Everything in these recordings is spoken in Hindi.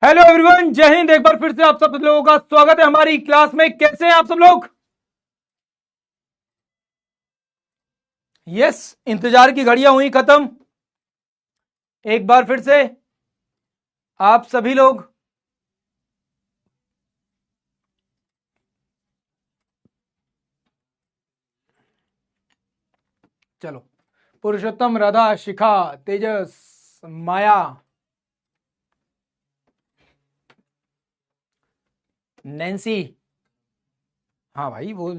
हेलो एवरीवन, जय हिंद। एक बार फिर से आप सब लोगों का स्वागत है हमारी क्लास में। कैसे हैं आप सब लोग? यस, इंतजार की घड़ियां हुई खत्म। एक बार फिर से आप सभी लोग चलो। पुरुषोत्तम, राधा, शिखा, तेजस, माया, नैन्सी। हाँ भाई, वो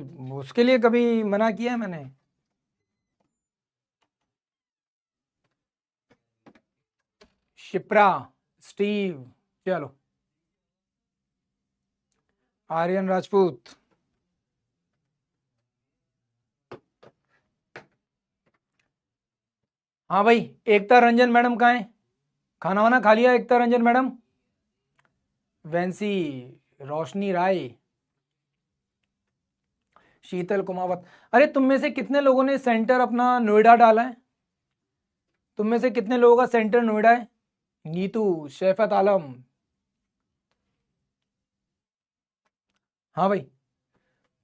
उसके लिए कभी मना किया है मैंने? शिप्रा, स्टीव, चलो, आर्यन राजपूत। हाँ भाई, एकता रंजन मैडम कहाँ है? खाना वाना खा लिया एकता रंजन मैडम? वैंसी, रोशनी राय, शीतल कुमावत। अरे, तुम में से कितने लोगों ने सेंटर अपना नोएडा डाला है? तुम में से कितने लोगों का सेंटर नोएडा है? नीतू, शैफत आलम। हाँ भाई,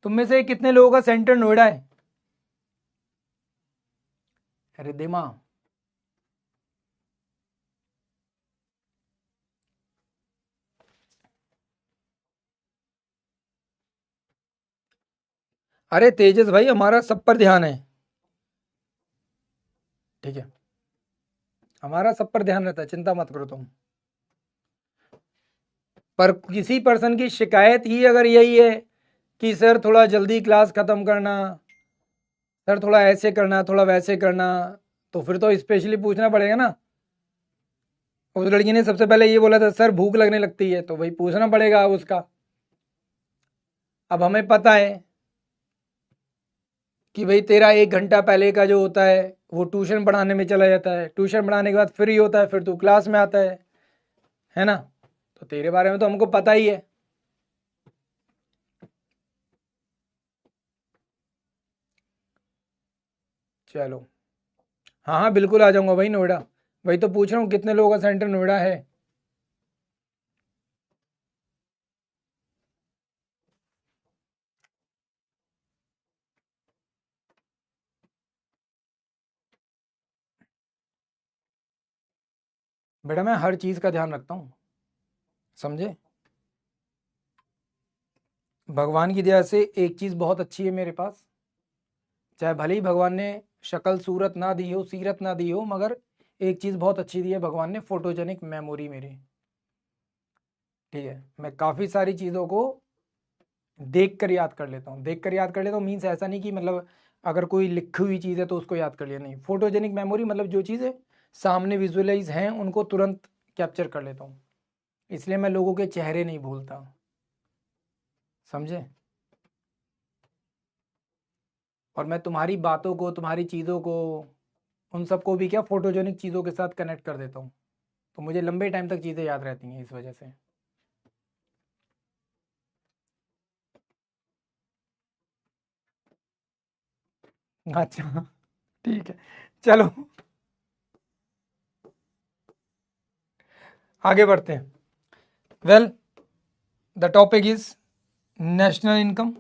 तुम में से कितने लोगों का सेंटर नोएडा है? रिद्धिमा। अरे तेजस भाई, हमारा सब पर ध्यान है। ठीक है, हमारा सब पर ध्यान रहता है, चिंता मत करो तुम। पर किसी पर्सन की शिकायत ही अगर यही है कि सर थोड़ा जल्दी क्लास खत्म करना, सर थोड़ा ऐसे करना, थोड़ा वैसे करना, तो फिर तो स्पेशली पूछना पड़ेगा ना। उस लड़की ने सबसे पहले ये बोला था, सर भूख लगने लगती है, तो भाई पूछना पड़ेगा अब उसका। अब हमें पता है कि भाई तेरा 1 घंटा पहले का जो होता है वो ट्यूशन पढ़ाने में चला जाता है, ट्यूशन पढ़ाने के बाद फ्री होता है, फिर तू क्लास में आता है ना? तो तेरे बारे में तो हमको पता ही है। चलो, हाँ हाँ बिल्कुल आ जाऊंगा भाई नोएडा। वही तो पूछ रहा हूँ, कितने लोगों का सेंटर नोएडा है? बेटा, मैं हर चीज़ का ध्यान रखता हूँ, समझे? भगवान की दया से एक चीज़ बहुत अच्छी है मेरे पास। चाहे भले ही भगवान ने शक्ल सूरत ना दी हो, सीरत ना दी हो, मगर एक चीज़ बहुत अच्छी दी है भगवान ने, फोटोजेनिक मेमोरी मेरी। ठीक है, मैं काफ़ी सारी चीज़ों को देख कर याद कर लेता हूँ। देख कर याद कर लेता हूँ मीन्स ऐसा नहीं कि मतलब अगर कोई लिखी हुई चीज़ है तो उसको याद कर लिया, नहीं। फोटोजेनिक मेमोरी मतलब जो चीज़ें सामने विजुअलाइज हैं उनको तुरंत कैप्चर कर लेता हूँ। इसलिए मैं लोगों के चेहरे नहीं भूलता, समझे? और मैं तुम्हारी बातों को, तुम्हारी चीज़ों को, उन सबको भी क्या फोटोजेनिक चीज़ों के साथ कनेक्ट कर देता हूँ। तो मुझे लंबे टाइम तक चीज़ें याद रहती हैं इस वजह से। अच्छा, ठीक है, चलो आगे बढ़ते हैं। Well, the topic is national income.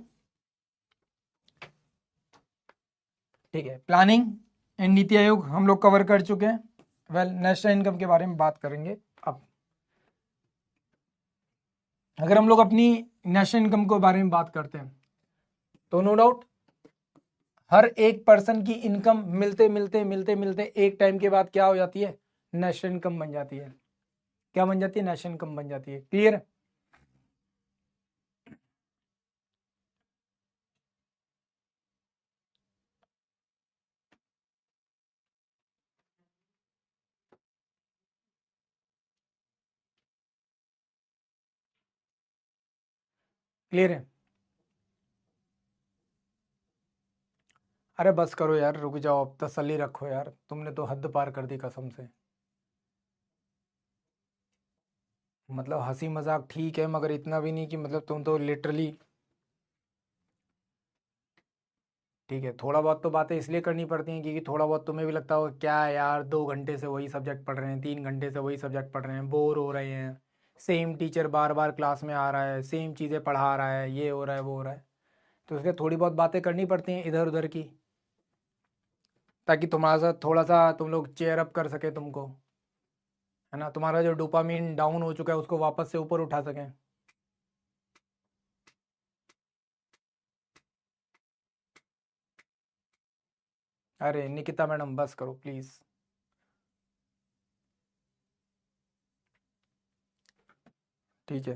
ठीक है, प्लानिंग एंड नीति आयोग हम लोग कवर कर चुके हैं। वेल, नेशनल इनकम के बारे में बात करेंगे अब। अगर हम लोग अपनी नेशनल इनकम के बारे में बात करते हैं तो नो डाउट हर एक पर्सन की इनकम मिलते मिलते मिलते मिलते एक टाइम के बाद क्या हो जाती है? नेशनल इनकम बन जाती है। क्या बन जाती है? नेशनल इनकम बन जाती है। क्लियर? क्लियर है? अरे बस करो यार, रुक जाओ, अब तसल्ली रखो यार, तुमने तो हद पार कर दी कसम से। मतलब हंसी मजाक ठीक है, मगर इतना भी नहीं कि मतलब तुम तो लिटरली। ठीक है, थोड़ा बहुत तो बातें इसलिए करनी पड़ती हैं क्योंकि थोड़ा बहुत तुम्हें भी लगता होगा क्या यार, 2 घंटे से वही सब्जेक्ट पढ़ रहे हैं, 3 घंटे से वही सब्जेक्ट पढ़ रहे हैं, बोर हो रहे हैं, सेम टीचर बार बार क्लास में आ रहा है, सेम चीज़ें पढ़ा रहा है, ये हो रहा है वो हो रहा है, तो इसलिए थोड़ी बहुत बातें करनी पड़ती हैं इधर उधर की, ताकि तुम्हारा साथ थोड़ा सा तुम लोग चेयर अप कर सके तुमको, है ना, तुम्हारा जो डोपामीन डाउन हो चुका है उसको वापस से ऊपर उठा सकें। अरे निकिता मैडम बस करो प्लीज़। ठीक है,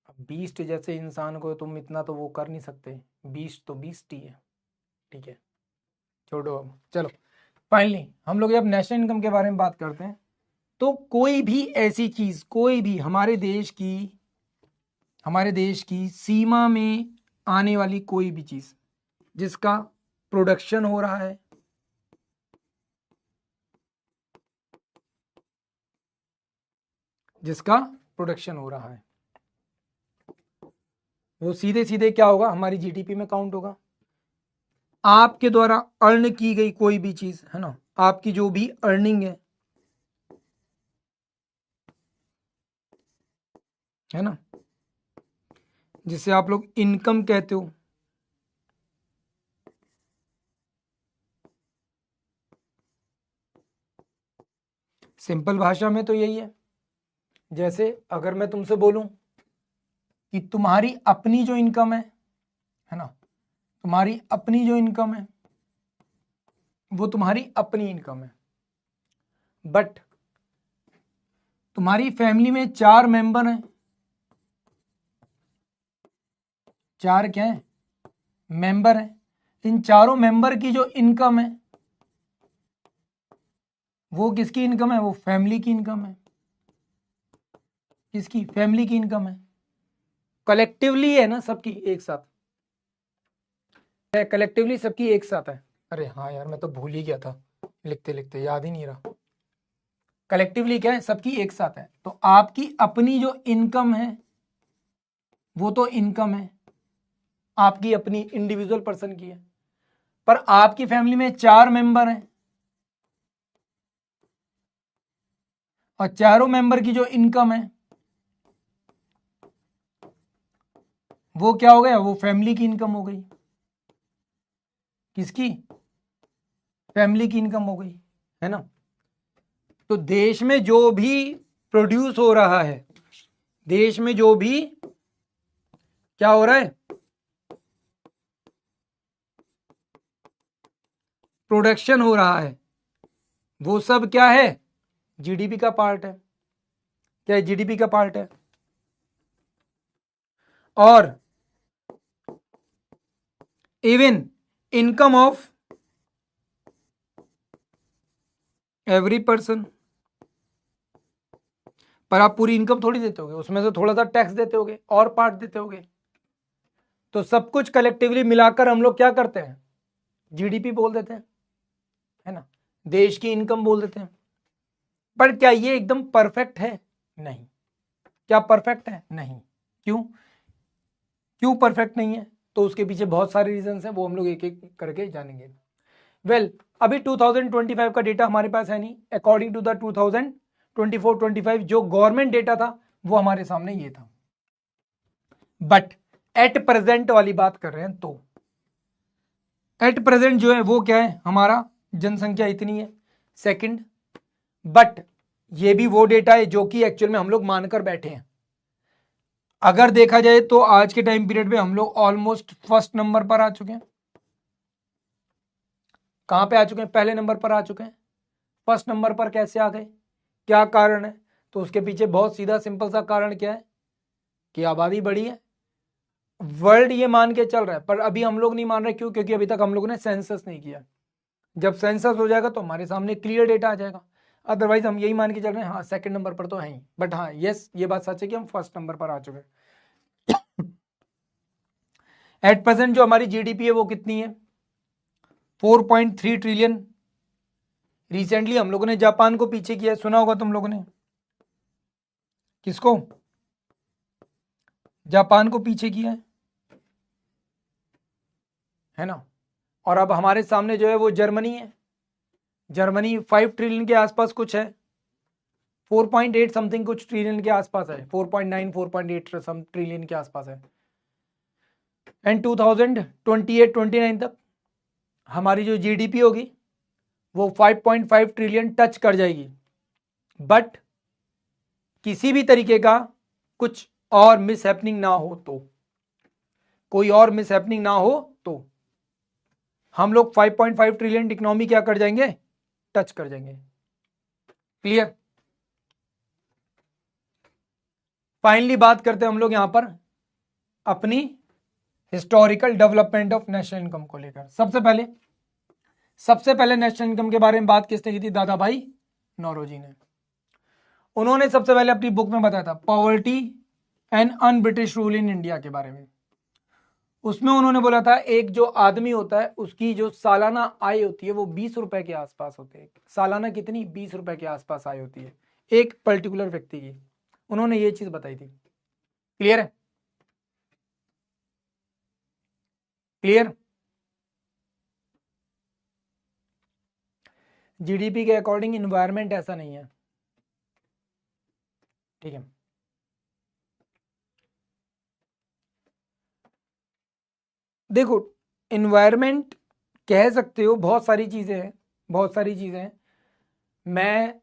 अब बीस्ट जैसे इंसान को तुम इतना तो वो कर नहीं सकते, बीस्ट तो बीस्ट ही है। ठीक है, छोड़ो अब, चलो फाइनली हम लोग जब नेशनल इनकम के बारे में बात करते हैं, तो कोई भी ऐसी चीज, कोई भी हमारे देश की सीमा में आने वाली कोई भी चीज जिसका प्रोडक्शन हो रहा है, जिसका प्रोडक्शन हो रहा है, वो सीधे सीधे क्या होगा, हमारी जीडीपी में काउंट होगा। आपके द्वारा अर्न की गई कोई भी चीज, है ना, आपकी जो भी अर्निंग है ना, जिसे आप लोग इनकम कहते हो, सिंपल भाषा में तो यही है। जैसे अगर मैं तुमसे बोलूं कि तुम्हारी अपनी जो इनकम है ना, तुम्हारी अपनी जो इनकम है वो तुम्हारी अपनी इनकम है, बट तुम्हारी फैमिली में 4 मेंबर हैं, 4 क्या है, मेंबर हैं, इन चारों मेंबर की जो इनकम है वो किसकी इनकम है, वो फैमिली की इनकम है। किसकी, फैमिली की इनकम है, कलेक्टिवली है ना, सबकी एक साथ है, कलेक्टिवली सबकी एक साथ है। अरे हाँ यार, मैं तो भूल ही गया था, लिखते लिखते याद ही नहीं रहा। कलेक्टिवली क्या है, सबकी एक साथ है। तो आपकी अपनी जो इनकम है वो तो इनकम है, आपकी अपनी इंडिविजुअल पर्सन की है, पर आपकी फैमिली में 4 मेंबर हैं और चारों मेंबर की जो इनकम है वो क्या हो गया, वो फैमिली की इनकम हो गई। किसकी, फैमिली की इनकम हो गई, है ना। तो देश में जो भी प्रोड्यूस हो रहा है, देश में जो भी क्या हो रहा है, प्रोडक्शन हो रहा है, वो सब क्या है, जीडीपी का पार्ट है। क्या है, जीडीपी का पार्ट है। और even income of every person, पर आप पूरी इनकम थोड़ी देते होगे, उसमें से थोड़ा सा टैक्स देते होगे और पार्ट देते होगे। तो सब कुछ कलेक्टिवली मिलाकर हम लोग क्या करते हैं, जीडीपी बोल देते हैं, है ना, देश की इनकम बोल देते हैं। पर क्या ये एकदम परफेक्ट है, नहीं। क्या परफेक्ट है, नहीं। क्यों, क्यों परफेक्ट नहीं है, तो उसके पीछे बहुत सारे रीजन हैं, वो हम लोग एक एक करके जानेंगे। वेल अभी 2025 का डेटा हमारे पास है नहीं, अकॉर्डिंग टू द 2024-25 जो गवर्नमेंट डेटा था वो हमारे सामने ये था। बट एट प्रेजेंट वाली बात कर रहे हैं, तो एट प्रेजेंट जो है वो क्या है, हमारा जनसंख्या इतनी है, सेकंड। बट ये भी वो डेटा है जो कि एक्चुअल में हम लोग मानकर बैठे हैं। अगर देखा जाए तो आज के टाइम पीरियड में हम लोग ऑलमोस्ट फर्स्ट नंबर पर आ चुके हैं। कहां पे आ चुके हैं, पहले नंबर पर आ चुके हैं। फर्स्ट नंबर पर कैसे आ गए, क्या कारण है, तो उसके पीछे बहुत सीधा सिंपल सा कारण क्या है कि आबादी बढ़ी है। वर्ल्ड ये मान के चल रहा है, पर अभी हम लोग नहीं मान रहे, क्यों, क्योंकि अभी तक हम लोगों ने सेंसस नहीं किया। जब सेंसस हो जाएगा तो हमारे सामने क्लियर डेटा आ जाएगा। अदरवाइज हम यही मान के चल रहे हैं, हाँ सेकंड नंबर पर तो है ही, बट हाँ यस ये बात सच है कि हम फर्स्ट नंबर पर आ चुके हैं। एट प्रेजेंट जो हमारी जीडीपी है वो कितनी है, 4.3 ट्रिलियन। रिसेंटली हम लोगों ने जापान को पीछे किया, सुना होगा तुम लोगों ने, किसको, जापान को पीछे किया है ना। और अब हमारे सामने जो है वो जर्मनी है। जर्मनी 5 ट्रिलियन के आसपास कुछ है, 4.8 समथिंग कुछ ट्रिलियन के आसपास है, 4.9 4.8 सम ट्रिलियन के आसपास है। एंड 2028-29 तक हमारी जो जीडीपी होगी वो 5.5 ट्रिलियन टच कर जाएगी। बट किसी भी तरीके का कुछ और मिस हैपनिंग ना हो तो, कोई और मिस हैपनिंग ना हो तो हम लोग 5.5 ट्रिलियन इकोनॉमी क्या कर जाएंगे, टच कर जाएंगे। क्लियर। फाइनली बात करते हैं हम लोग यहां पर अपनी historical development of national income को लेकर। सबसे पहले नेशनल इनकम के बारे में बात किसने की थी, दादा भाई नौरोजी ने। उन्होंने सबसे पहले अपनी बुक में बताया था poverty and un British rule in India के बारे में। उसमें उन्होंने बोला था एक जो आदमी होता है उसकी जो सालाना आय होती है वो 20 रुपए के आसपास होती है। सालाना कितनी, 20 रुपए के आसपास आय होती है एक पर्टिकुलर व्यक्ति की। उन्होंने ये चीज बताई थी। क्लियर है, क्लियर। जीडीपी के अकॉर्डिंग इन्वायरमेंट ऐसा नहीं है, ठीक है। देखो इन्वायरमेंट कह सकते हो, बहुत सारी चीजें हैं, बहुत सारी चीजें हैं। मैं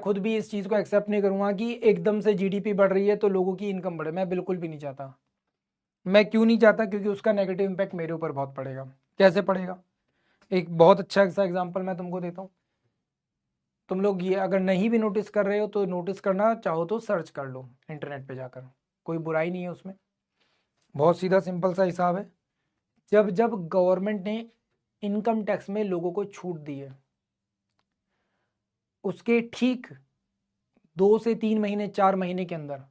खुद भी इस चीज को एक्सेप्ट नहीं करूंगा कि एकदम से जीडीपी बढ़ रही है तो लोगों की इनकम बढ़े। मैं बिल्कुल भी नहीं चाहता। मैं क्यों नहीं चाहता, क्योंकि उसका नेगेटिव इम्पैक्ट मेरे ऊपर बहुत पड़ेगा। कैसे पड़ेगा, एक बहुत अच्छा सा एग्जांपल मैं तुमको देता हूँ। तुम लोग ये अगर नहीं भी नोटिस कर रहे हो तो नोटिस करना चाहो तो सर्च कर लो इंटरनेट पे जाकर, कोई बुराई नहीं है उसमें। बहुत सीधा सिंपल सा हिसाब है। जब जब गवर्नमेंट ने इनकम टैक्स में लोगों को छूट दी है, उसके ठीक 2 से 3 महीने 4 महीने के अंदर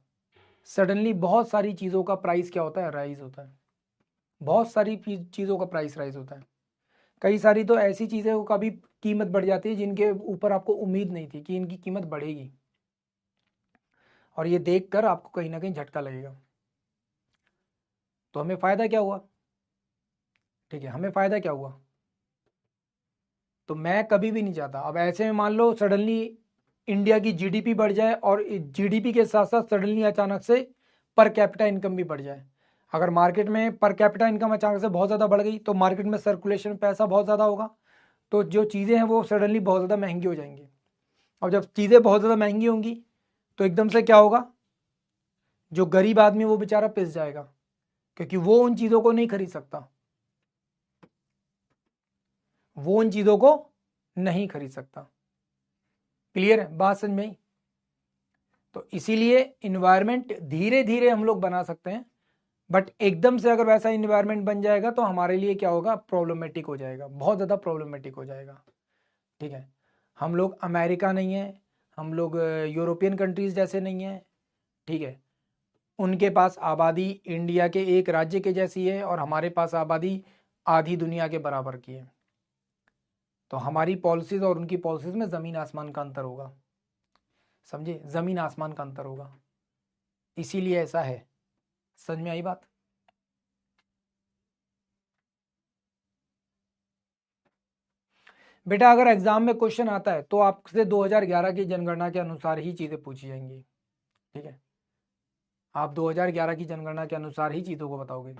सडनली बहुत सारी चीज़ों का प्राइस क्या होता है, राइज होता है। बहुत सारी चीज़ों का प्राइस राइज होता है। कई सारी तो ऐसी चीज़ें का भी कीमत बढ़ जाती है जिनके ऊपर आपको उम्मीद नहीं थी कि इनकी कीमत बढ़ेगी, और ये देखकर आपको कहीं ना कहीं झटका लगेगा। तो हमें फ़ायदा क्या हुआ, ठीक है, हमें फ़ायदा क्या हुआ। तो मैं कभी भी नहीं चाहता अब ऐसे में मान लो सडनली इंडिया की जीडीपी बढ़ जाए और जीडीपी के साथ साथ सडनली अचानक से पर कैपिटा इनकम भी बढ़ जाए। अगर मार्केट में पर कैपिटा इनकम अचानक से बहुत ज़्यादा बढ़ गई तो मार्केट में सर्कुलेशन पैसा बहुत ज़्यादा होगा, तो जो चीज़ें हैं वो सडनली बहुत ज़्यादा महंगी हो जाएंगी। और जब चीज़ें बहुत ज़्यादा महंगी होंगी तो एकदम से क्या होगा, जो गरीब आदमी वो बेचारा पिस जाएगा, क्योंकि वो उन चीज़ों को नहीं खरीद सकता, वो उन चीज़ों को नहीं खरीद सकता। क्लियर है बात, समझ में आई। तो इसीलिए इन्वायरमेंट धीरे धीरे हम लोग बना सकते हैं, बट एकदम से अगर वैसा इन्वायरमेंट बन जाएगा तो हमारे लिए क्या होगा, प्रॉब्लमेटिक हो जाएगा, बहुत ज़्यादा प्रॉब्लमेटिक हो जाएगा। ठीक है, हम लोग अमेरिका नहीं है, हम लोग यूरोपियन कंट्रीज जैसे नहीं है, ठीक है। उनके पास आबादी इंडिया के एक राज्य के जैसी है और हमारे पास आबादी आधी दुनिया के बराबर की है। तो हमारी पॉलिसीज और उनकी पॉलिसीज में ज़मीन आसमान का अंतर होगा, समझे, ज़मीन आसमान का अंतर होगा, इसीलिए ऐसा है। समझ में आई बात। बेटा अगर एग्जाम में क्वेश्चन आता है तो आपसे 2011 की जनगणना के अनुसार ही चीज़ें पूछी जाएंगी, ठीक है। आप 2011 की जनगणना के अनुसार ही चीज़ों को बताओगे।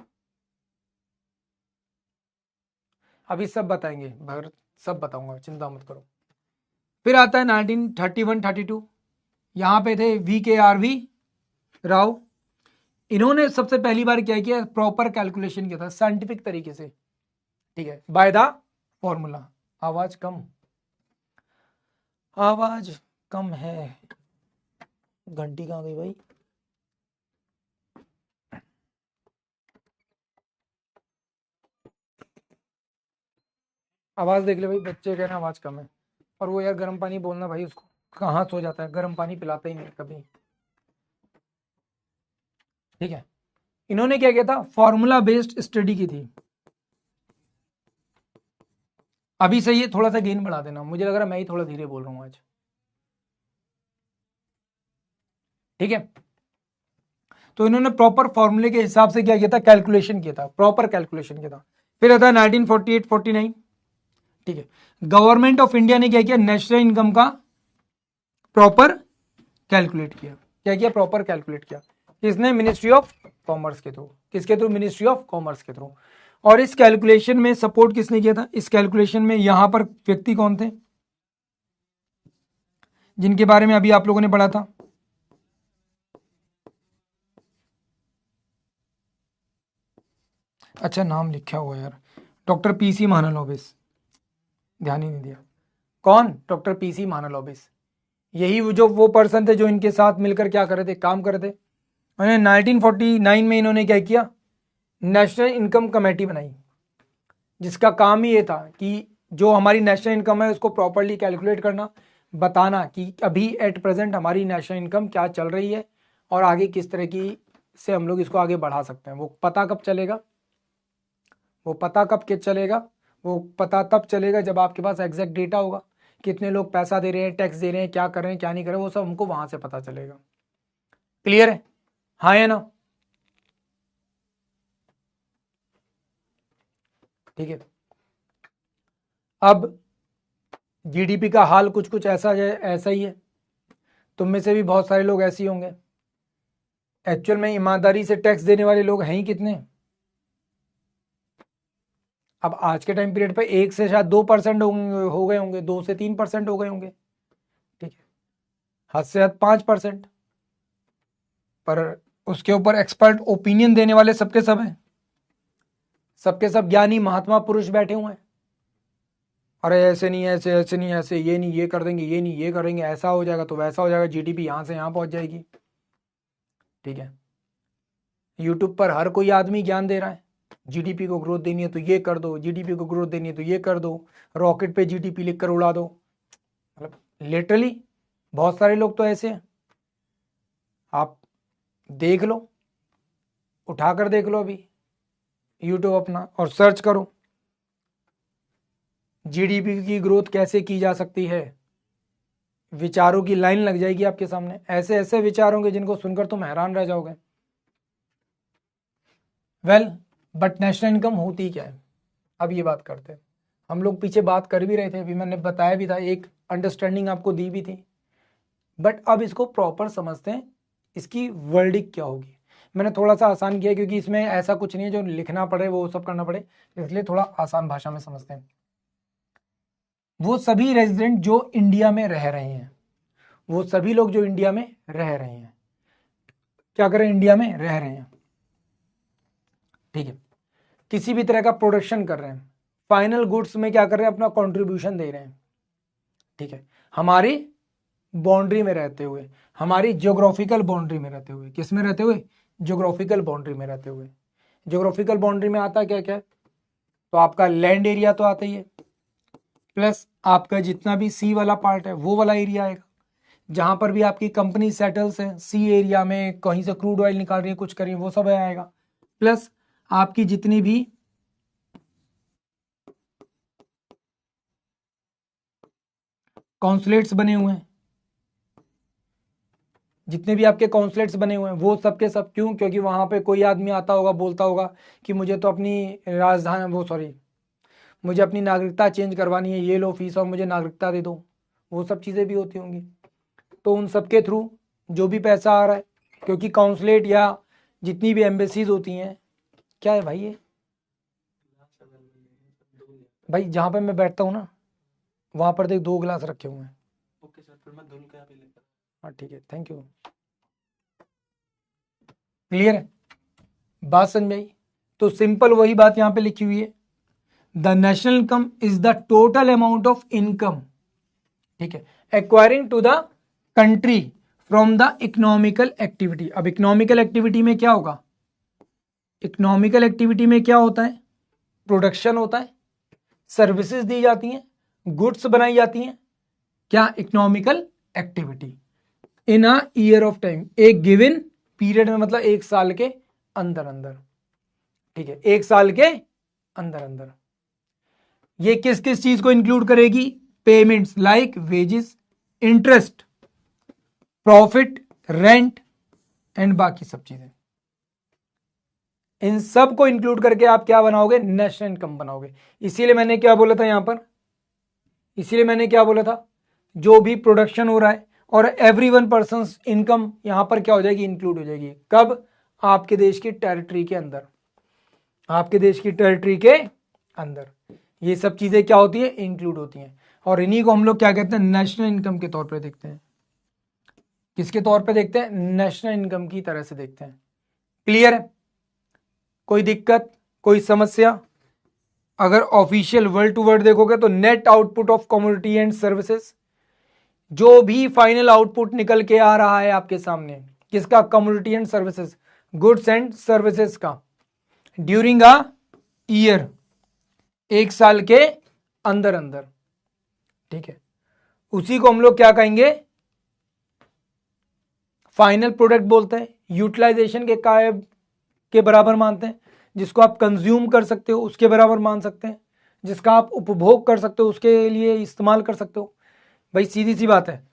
अभी सब बताएंगे, भर सब बताऊंगा, चिंता मत करो। फिर आता है 1931-32, यहाँ पे थे VKRV राव। इन्होंने सबसे पहली बार क्या किया, प्रॉपर कैलकुलेशन किया था साइंटिफिक तरीके से, ठीक है, बाय द फॉर्मूला। आवाज कम, आवाज कम है, घंटी कहाँ गई भाई। आवाज देख ले भाई, बच्चे कह रहे हैं आवाज कम है। और वो यार गर्म पानी बोलना भाई, उसको कहाँ सो जाता है, गर्म पानी पिलाता ही नहीं कभी, ठीक है। इन्होंने क्या किया था, फॉर्मूला बेस्ड स्टडी की थी। अभी सही है, थोड़ा सा गेन बढ़ा देना, मुझे लग रहा है मैं ही थोड़ा धीरे बोल रहा हूँ आज, ठीक है। तो इन्होंने प्रॉपर फॉर्मूले के हिसाब से क्या किया था, कैलकुलेशन किया था, प्रॉपर कैलकुलेशन किया था। फिर आता है 1948-49, ठीक है, गवर्नमेंट ऑफ इंडिया ने क्या किया, नेशनल इनकम का प्रॉपर कैलकुलेट किया। क्या किया, प्रॉपर कैलकुलेट किया। किसने, मिनिस्ट्री ऑफ कॉमर्स के थ्रू। किसके थ्रू, मिनिस्ट्री ऑफ कॉमर्स के थ्रू। और इस कैलकुलेशन में सपोर्ट किसने किया था, इस कैलकुलेशन में यहां पर व्यक्ति कौन थे, जिनके बारे में अभी आप लोगों ने पढ़ा था। अच्छा नाम लिखा हुआ यार, डॉक्टर पीसी महानलोबिस, ध्यान ही नहीं दिया। कौन, डॉक्टर पीसी महानलोबिस। यही वो पर्सन थे जो इनके साथ मिलकर क्या कर रहे थे, काम कर रहे थे। उन्होंने 1949 में इन्होंने क्या किया, नेशनल इनकम कमेटी बनाई, जिसका काम ही ये था कि जो हमारी नेशनल इनकम है उसको प्रॉपरली कैलकुलेट करना, बताना कि अभी एट प्रेजेंट हमारी नेशनल इनकम क्या चल रही है और आगे किस तरह की से हम लोग इसको आगे बढ़ा सकते हैं। वो पता कब चलेगा, वो पता कब के चलेगा, वो पता तब चलेगा जब आपके पास एग्जैक्ट डेटा होगा, कितने लोग पैसा दे रहे हैं, टैक्स दे रहे हैं, क्या कर रहे हैं, क्या नहीं कर रहे हैं, वो सब हमको वहां से पता चलेगा। क्लियर है, हाँ या ना। ठीक है, अब जीडीपी का हाल कुछ कुछ ऐसा ही है। तुम में से भी बहुत सारे लोग ऐसे ही होंगे। एक्चुअल में ईमानदारी से टैक्स देने वाले लोग हैं ही कितने। अब आज के टाइम पीरियड पे 1 से शायद 2% हो गए होंगे, 2 से 3% हो गए होंगे। ठीक है, हद से हद 5%। पर उसके ऊपर एक्सपर्ट ओपिनियन देने वाले सबके सब हैं, सबके सब ज्ञानी महात्मा पुरुष बैठे हुए हैं। अरे ऐसे नहीं, ऐसे ऐसे नहीं, ऐसे ये नहीं, ये कर देंगे, ये नहीं, ये करेंगे, ऐसा हो जाएगा तो वैसा हो जाएगा, जीडीपी यहां से यहां पहुंच जाएगी। ठीक है, यूट्यूब पर हर कोई आदमी ज्ञान दे रहा है, जीडीपी को ग्रोथ देनी है तो ये कर दो, जीडीपी को ग्रोथ देनी है तो ये कर दो, रॉकेट पे जीडीपी लिखकर उड़ा दो। मतलब लिटरली बहुत सारे लोग तो ऐसे हैं, आप देख लो, उठाकर देख लो अभी यूट्यूब अपना और सर्च करो जीडीपी की ग्रोथ कैसे की जा सकती है। विचारों की लाइन लग जाएगी आपके सामने, ऐसे ऐसे विचार होंगे जिनको सुनकर तुम हैरान रह जाओगे। वेल बट नेशनल इनकम होती क्या है, अब ये बात करते हैं। हम लोग पीछे बात कर भी रहे थे, अभी मैंने बताया भी था, एक अंडरस्टैंडिंग आपको दी भी थी। बट अब इसको प्रॉपर समझते हैं, इसकी वर्डिंग क्या होगी। मैंने थोड़ा सा आसान किया क्योंकि इसमें ऐसा कुछ नहीं है जो लिखना पड़े वो सब करना पड़े, इसलिए थोड़ा आसान भाषा में समझते हैं। वो सभी रेजिडेंट जो इंडिया में रह रहे हैं, वो सभी लोग जो इंडिया में रह रहे हैं, क्या करें, इंडिया में रह रहे हैं। ठीक है, किसी भी तरह का प्रोडक्शन कर रहे हैं, फाइनल गुड्स में क्या कर रहे हैं, अपना कंट्रीब्यूशन दे रहे हैं। ठीक है, हमारी बाउंड्री में रहते हुए, हमारी ज्योग्राफिकल बाउंड्री में रहते हुए, किस में रहते हुए, ज्योग्राफिकल बाउंड्री में रहते हुए। ज्योग्राफिकल बाउंड्री में आता क्या क्या, तो आपका लैंड एरिया तो आता ही है, प्लस आपका जितना भी सी वाला पार्ट है वो वाला एरिया आएगा, जहां पर भी आपकी कंपनी सेटल्स है, सी एरिया में कहीं से क्रूड ऑयल निकाल रही है, कुछ कर रही है, वो सब आएगा। प्लस आपकी जितनी भी कॉन्सुलेट्स बने हुए हैं, जितने भी आपके कॉन्सुलेट्स बने हुए हैं वो सबके सब, क्यों, क्योंकि वहां पे कोई आदमी आता होगा, बोलता होगा कि मुझे तो अपनी राजधानी मुझे अपनी नागरिकता चेंज करवानी है, ये लो फीस और मुझे नागरिकता दे दो, वो सब चीज़ें भी होती होंगी। तो उन सब के थ्रू जो भी पैसा आ रहा है, क्योंकि काउंसलेट या जितनी भी एम्बेसीज होती हैं, क्या है भाई ये, भाई जहाँ पे मैं बैठता हूँ ना वहाँ पर देख 2 गिलास रखे हुए हैं। ओके सर, फिर मैं धुल के आप लेकर, हाँ ठीक है, थैंक यू। क्लियर है, बात समझ में आई। तो सिंपल वही बात यहाँ पे लिखी हुई है, the national income is the total amount of income, ठीक है, acquiring to the country from the economical activity. अब इकोनॉमिकल एक्टिविटी में क्या होगा, इकोनॉमिकल एक्टिविटी में क्या होता है, प्रोडक्शन होता है, सर्विसेज दी जाती हैं, गुड्स बनाई जाती हैं, क्या, economical activity in a year of time, एक गिवन पीरियड में, मतलब 1 साल के अंदर अंदर। ठीक है, 1 साल के अंदर अंदर। ये किस किस चीज को इंक्लूड करेगी, payments like wages, interest, profit, rent and बाकी सब चीजें, इन सब को इंक्लूड करके आप क्या बनाओगे, नेशनल इनकम बनाओगे। इसीलिए मैंने क्या बोला था यहां पर, इसीलिए मैंने क्या बोला था, जो भी प्रोडक्शन हो रहा है और एवरी वन पर्सन इनकम यहां पर क्या हो जाएगी, इंक्लूड हो जाएगी। कब? आपके देश की टेरिटरी के अंदर, आपके देश की टेरिटरी के अंदर ये सब चीजें क्या होती है, इंक्लूड होती हैं। और इन्हीं को हम लोग क्या कहते हैं, नेशनल इनकम के तौर पे देखते हैं। किसके तौर पे देखते हैं? नेशनल इनकम की तरह से देखते हैं। क्लियर है? कोई दिक्कत, कोई समस्या? अगर ऑफिशियल वर्ड टू वर्ड देखोगे तो net output of commodity and services, जो भी फाइनल आउटपुट निकल के आ रहा है आपके सामने, किसका? Commodity and services, goods and services का, ड्यूरिंग अ ईयर, एक साल के अंदर अंदर, ठीक है, उसी को हम लोग क्या कहेंगे, फाइनल प्रोडक्ट बोलते हैं। यूटिलाइजेशन के बराबर मानते हैं, जिसको आप कंज्यूम कर सकते हो उसके बराबर मान सकते हैं, जिसका आप उपभोग कर सकते हो उसके लिए इस्तेमाल कर सकते हो। भाई सीधी सी बात है।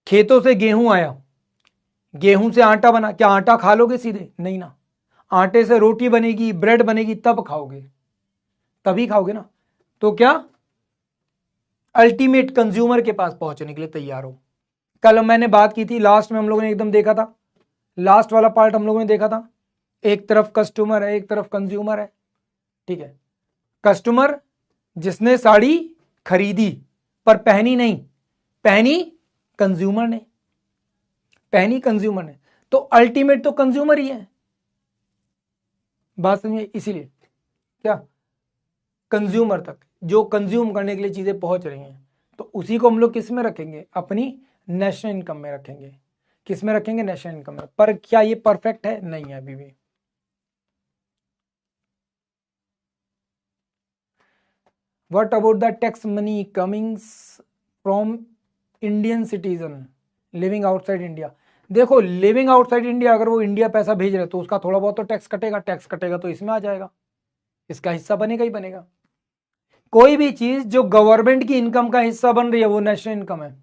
खेतों से गेहूं आया, गेहूं से आटा बना, क्या आटा खा लोगे सीधे? नहीं ना, आटे से रोटी बनेगी, ब्रेड बनेगी, तब खाओगे, तभी खाओगे ना। तो क्या अल्टीमेट कंज्यूमर के पास पहुंचने के लिए तैयार हो। कल मैंने बात की थी, लास्ट में हम लोगों ने एकदम देखा था, लास्ट वाला पार्ट हम लोगों ने देखा था, एक तरफ कस्टमर है, एक तरफ कंज्यूमर है, ठीक है। कस्टमर जिसने साड़ी खरीदी पर पहनी नहीं, पहनी कंज्यूमर ने, पहनी कंज्यूमर ने, तो अल्टीमेट तो कंज्यूमर ही है। बात समझिए, इसीलिए क्या कंज्यूमर तक जो कंज्यूम करने के लिए चीजें पहुंच रही हैं, तो उसी को हम लोग किस में रखेंगे, अपनी नेशनल इनकम में रखेंगे। किस में रखेंगे? नेशनल इनकम में। पर क्या ये परफेक्ट है? नहीं है अभी भी। What about the tax money comings from Indian citizen living outside India? देखो, लिविंग आउटसाइड इंडिया, अगर वो इंडिया पैसा भेज रहे तो उसका थोड़ा बहुत तो टैक्स कटेगा, टैक्स कटेगा तो इसमें आ जाएगा, इसका हिस्सा बनेगा ही बनेगा। कोई भी चीज जो गवर्नमेंट की इनकम का हिस्सा बन रही है वो नेशनल इनकम है।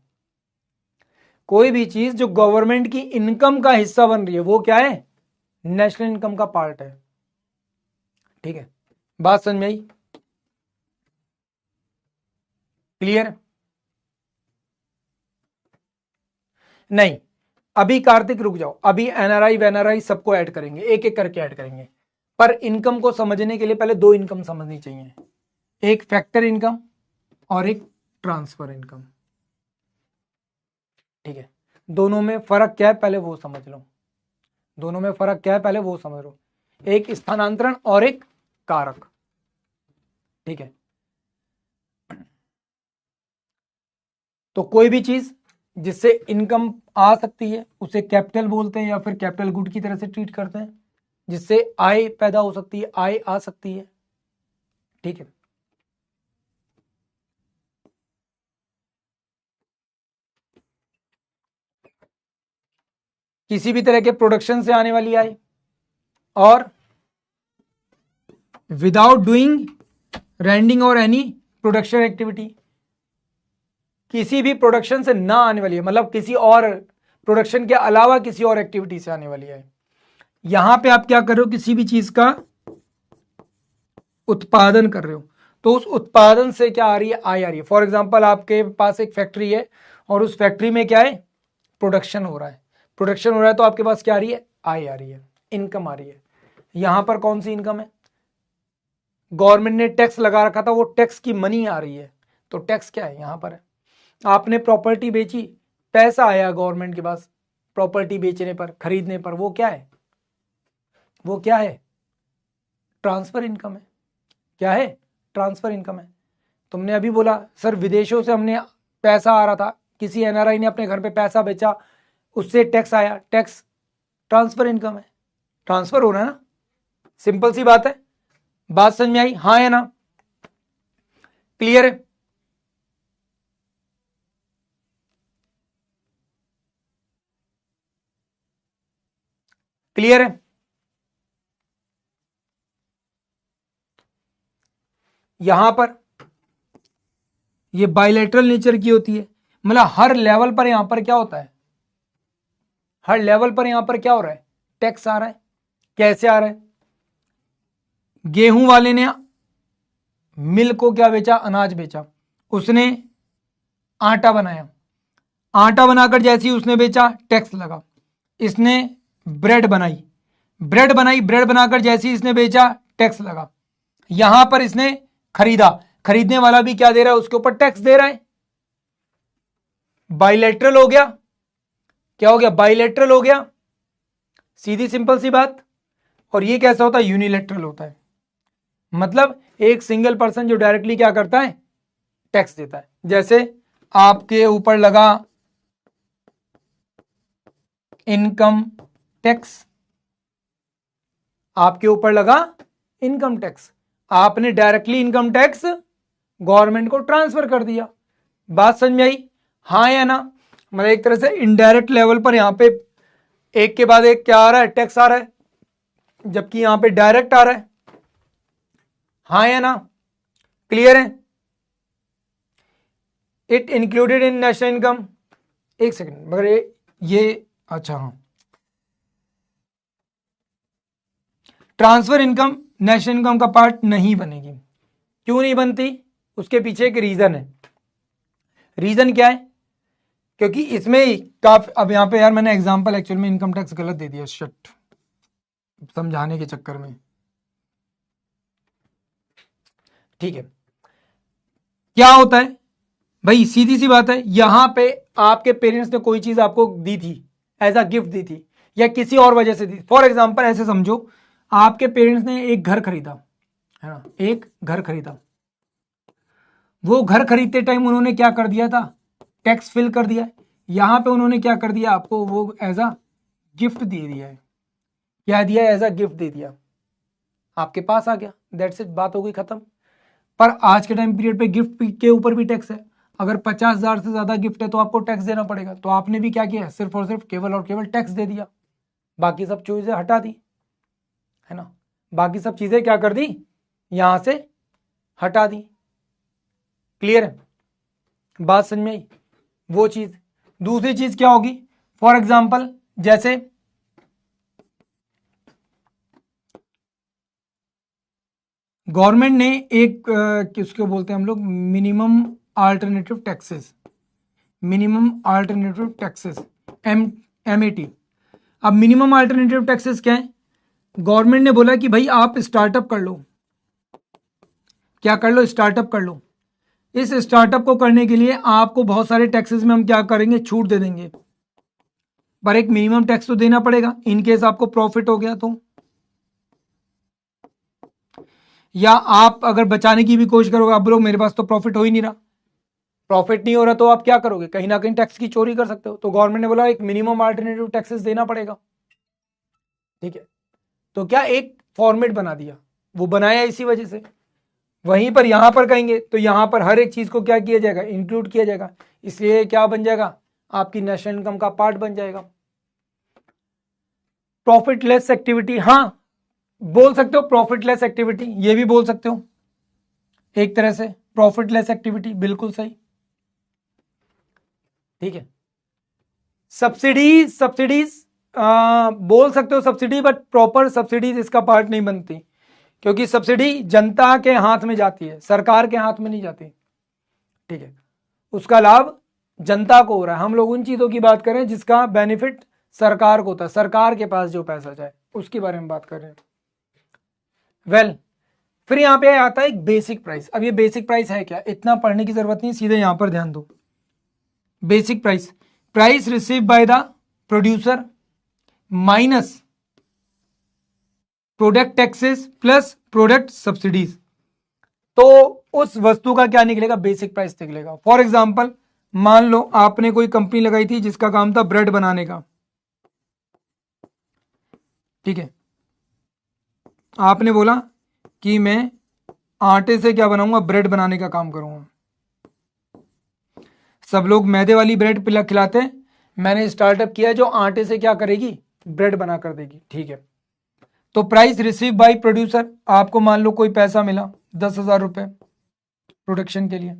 कोई भी चीज जो गवर्नमेंट की इनकम का हिस्सा बन रही है वो क्या है? नेशनल इनकम का पार्ट है, ठीक है। बात समझ में आई? क्लियर? नहीं, अभी कार्तिक रुक जाओ, अभी एनआरआई वेनआरआई सबको ऐड करेंगे, एक एक करके ऐड करेंगे। पर इनकम को समझने के लिए पहले दो इनकम समझनी चाहिए, एक फैक्टर इनकम और एक ट्रांसफर इनकम, ठीक है। दोनों में फर्क क्या है पहले वो समझ लो, दोनों में फर्क क्या है पहले वो समझ लो। एक स्थानांतरण और एक कारक, ठीक है। तो कोई भी चीज जिससे इनकम आ सकती है उसे कैपिटल बोलते हैं या फिर कैपिटल गुड की तरह से ट्रीट करते हैं, जिससे आय पैदा हो सकती है, आय आ सकती है, ठीक है। किसी भी तरह के प्रोडक्शन से आने वाली आय, और विदाउट डूइंग रेंडिंग और एनी प्रोडक्शन एक्टिविटी, किसी भी प्रोडक्शन से ना आने वाली है, मतलब किसी और प्रोडक्शन के अलावा किसी और एक्टिविटी से आने वाली है। यहां पे आप क्या कर रहे हो, किसी भी चीज का उत्पादन कर रहे हो, तो उस उत्पादन से क्या आ रही है? आय आ रही है। फॉर एग्जांपल आपके पास एक फैक्ट्री है और उस फैक्ट्री में क्या है? प्रोडक्शन हो रहा है, प्रोडक्शन हो रहा है तो आपके पास क्या आ रही है? आय आ रही है, इनकम आ रही है। यहां पर कौन सी इनकम है? गवर्नमेंट ने टैक्स लगा रखा था, वो टैक्स की मनी आ रही है, तो टैक्स क्या है? यहां पर है। आपने प्रॉपर्टी बेची, पैसा आया गवर्नमेंट के पास प्रॉपर्टी बेचने पर, खरीदने पर, वो क्या है? वो क्या है? ट्रांसफर इनकम है। क्या है? ट्रांसफर इनकम है। तुमने अभी बोला सर विदेशों से हमने पैसा आ रहा था, किसी एनआरआई ने अपने घर पे पैसा बेचा, उससे टैक्स आया, टैक्स ट्रांसफर इनकम है, ट्रांसफर हो रहा है ना। सिंपल सी बात है। बात समझ में आई? हाँ या ना? क्लियर है? क्लियर है? यहां पर ये बायलैटरल नेचर की होती है, मतलब हर लेवल पर यहां पर क्या होता है? हर लेवल पर यहां पर क्या हो रहा है? टैक्स आ रहा है। कैसे आ रहा है? गेहूं वाले ने मिल को क्या बेचा, अनाज बेचा, उसने आटा बनाया, आटा बनाकर जैसे ही उसने बेचा टैक्स लगा। इसने ब्रेड बनाई, ब्रेड बनाकर जैसे ही इसने बेचा टैक्स लगा। यहां पर इसने खरीदा, खरीदने वाला भी क्या दे रहा है, उसके ऊपर टैक्स दे रहा है। बाइलेटरल हो गया, क्या हो गया, बाइलेटरल हो गया, सीधी सिंपल सी बात। और ये कैसा होता है, यूनिलेटरल होता है, मतलब एक सिंगल पर्सन जो डायरेक्टली क्या करता है, टैक्स देता है। जैसे आपके ऊपर लगा इनकम टैक्स, आपके ऊपर लगा इनकम टैक्स, आपने डायरेक्टली इनकम टैक्स गवर्नमेंट को ट्रांसफर कर दिया। बात समझ में आई, हाँ या ना। मतलब एक तरह से इनडायरेक्ट लेवल पर यहां पे एक के बाद एक क्या आ रहा है, टैक्स आ रहा है, जबकि यहां पे डायरेक्ट आ रहा है। हाँ या ना, क्लियर है। It included in national income, एक सेकंड, मगर ये अच्छा हाँ, ट्रांसफर इनकम नेशनल इनकम का पार्ट नहीं बनेगी। क्यों नहीं बनती, उसके पीछे एक रीजन है। रीजन क्या है, क्योंकि इसमें काफी, अब यहां पे यार मैंने एग्जांपल एक्चुअल में इनकम टैक्स गलत दे दिया, शट, समझाने के चक्कर में। ठीक है, क्या होता है भाई, सीधी सी बात है, यहां पे आपके पेरेंट्स ने कोई चीज आपको दी थी, एज अ गिफ्ट दी थी, या किसी और वजह से दी। फॉर एग्जाम्पल ऐसे समझो, आपके पेरेंट्स ने एक घर खरीदा, है ना, एक घर खरीदा, वो घर खरीदते टाइम उन्होंने क्या कर दिया था, टैक्स फिल कर दिया है। यहां पे उन्होंने क्या कर दिया, आपको वो एज अ गिफ्ट दे दिया है। क्या दिया है, एज अ गिफ्ट दे दिया, आपके पास आ गया, दैट्स इट, बात हो गई खत्म। पर आज के टाइम पीरियड पे गिफ्ट के ऊपर भी टैक्स है। अगर 50,000 से ज्यादा गिफ्ट है तो आपको टैक्स देना पड़ेगा। तो आपने भी क्या किया, सिर्फ और सिर्फ केवल और केवल टैक्स दे दिया, बाकी सब चीजें हटा दी, है ना, बाकी सब चीजें क्या कर दी, यहां से हटा दी। क्लियर है, बात समझ में आई। वो चीज, दूसरी चीज क्या होगी, फॉर एग्जाम्पल जैसे गवर्नमेंट ने एक किसको बोलते हैं हम लोग, minimum alternative taxes, minimum alternative taxes, MAT। अब मिनिमम अल्टरनेटिव टैक्सेस क्या है, गवर्नमेंट ने बोला कि भाई आप स्टार्टअप कर लो, क्या कर लो, स्टार्टअप कर लो। इस स्टार्टअप को करने के लिए आपको बहुत सारे टैक्सेस में हम क्या करेंगे, छूट दे देंगे, पर एक मिनिमम टैक्स तो देना पड़ेगा, इनकेस आपको प्रॉफिट हो गया तो। या आप अगर बचाने की भी कोशिश करोगे, आप बोलो मेरे पास तो प्रॉफिट हो ही नहीं रहा, प्रॉफिट नहीं हो रहा, तो आप क्या करोगे, कहीं ना कहीं टैक्स की चोरी कर सकते हो। तो गवर्नमेंट ने बोला एक मिनिमम अल्टरनेटिव टैक्सेस देना पड़ेगा। ठीक है, तो क्या एक फॉर्मेट बना दिया, वो बनाया इसी वजह से। वहीं पर यहां पर कहेंगे तो यहां पर हर एक चीज को क्या किया जाएगा, इंक्लूड किया जाएगा, इसलिए क्या बन जाएगा, आपकी नेशनल इनकम का पार्ट बन जाएगा। प्रॉफिटलेस एक्टिविटी, हाँ बोल सकते हो, प्रॉफिटलेस एक्टिविटी ये भी बोल सकते हो एक तरह से, प्रॉफिटलेस एक्टिविटी बिल्कुल सही। ठीक है, सब्सिडीज बोल सकते हो सब्सिडी, बट प्रॉपर सब्सिडीज इसका पार्ट नहीं बनती, क्योंकि सब्सिडी जनता के हाथ में जाती है, सरकार के हाथ में नहीं जाती। ठीक है, उसका लाभ जनता को हो रहा है। हम लोग उन चीजों की बात करें जिसका बेनिफिट सरकार को होता है, सरकार के पास जो पैसा जाए उसके बारे में बात कर रहे हैं। वेल, फिर यहां पे आता है एक बेसिक प्राइस। अब ये बेसिक प्राइस है क्या, इतना पढ़ने की जरूरत नहीं, सीधे यहां पर ध्यान दो। Basic price, price receive by the producer minus product taxes plus product subsidies, तो उस वस्तु का क्या निकलेगा, बेसिक प्राइस निकलेगा। फॉर एग्जांपल मान लो आपने कोई कंपनी लगाई थी जिसका काम था ब्रेड बनाने का, ठीक है, आपने बोला कि मैं आटे से क्या बनाऊंगा, ब्रेड बनाने का काम करूंगा। सब लोग मैदे वाली ब्रेड पिला खिलाते हैं, मैंने स्टार्टअप किया जो आटे से क्या करेगी, ब्रेड बना कर देगी। ठीक है, तो प्राइस रिसीव बाय प्रोड्यूसर, आपको मान लो कोई पैसा मिला 10,000 रुपए प्रोडक्शन के लिए।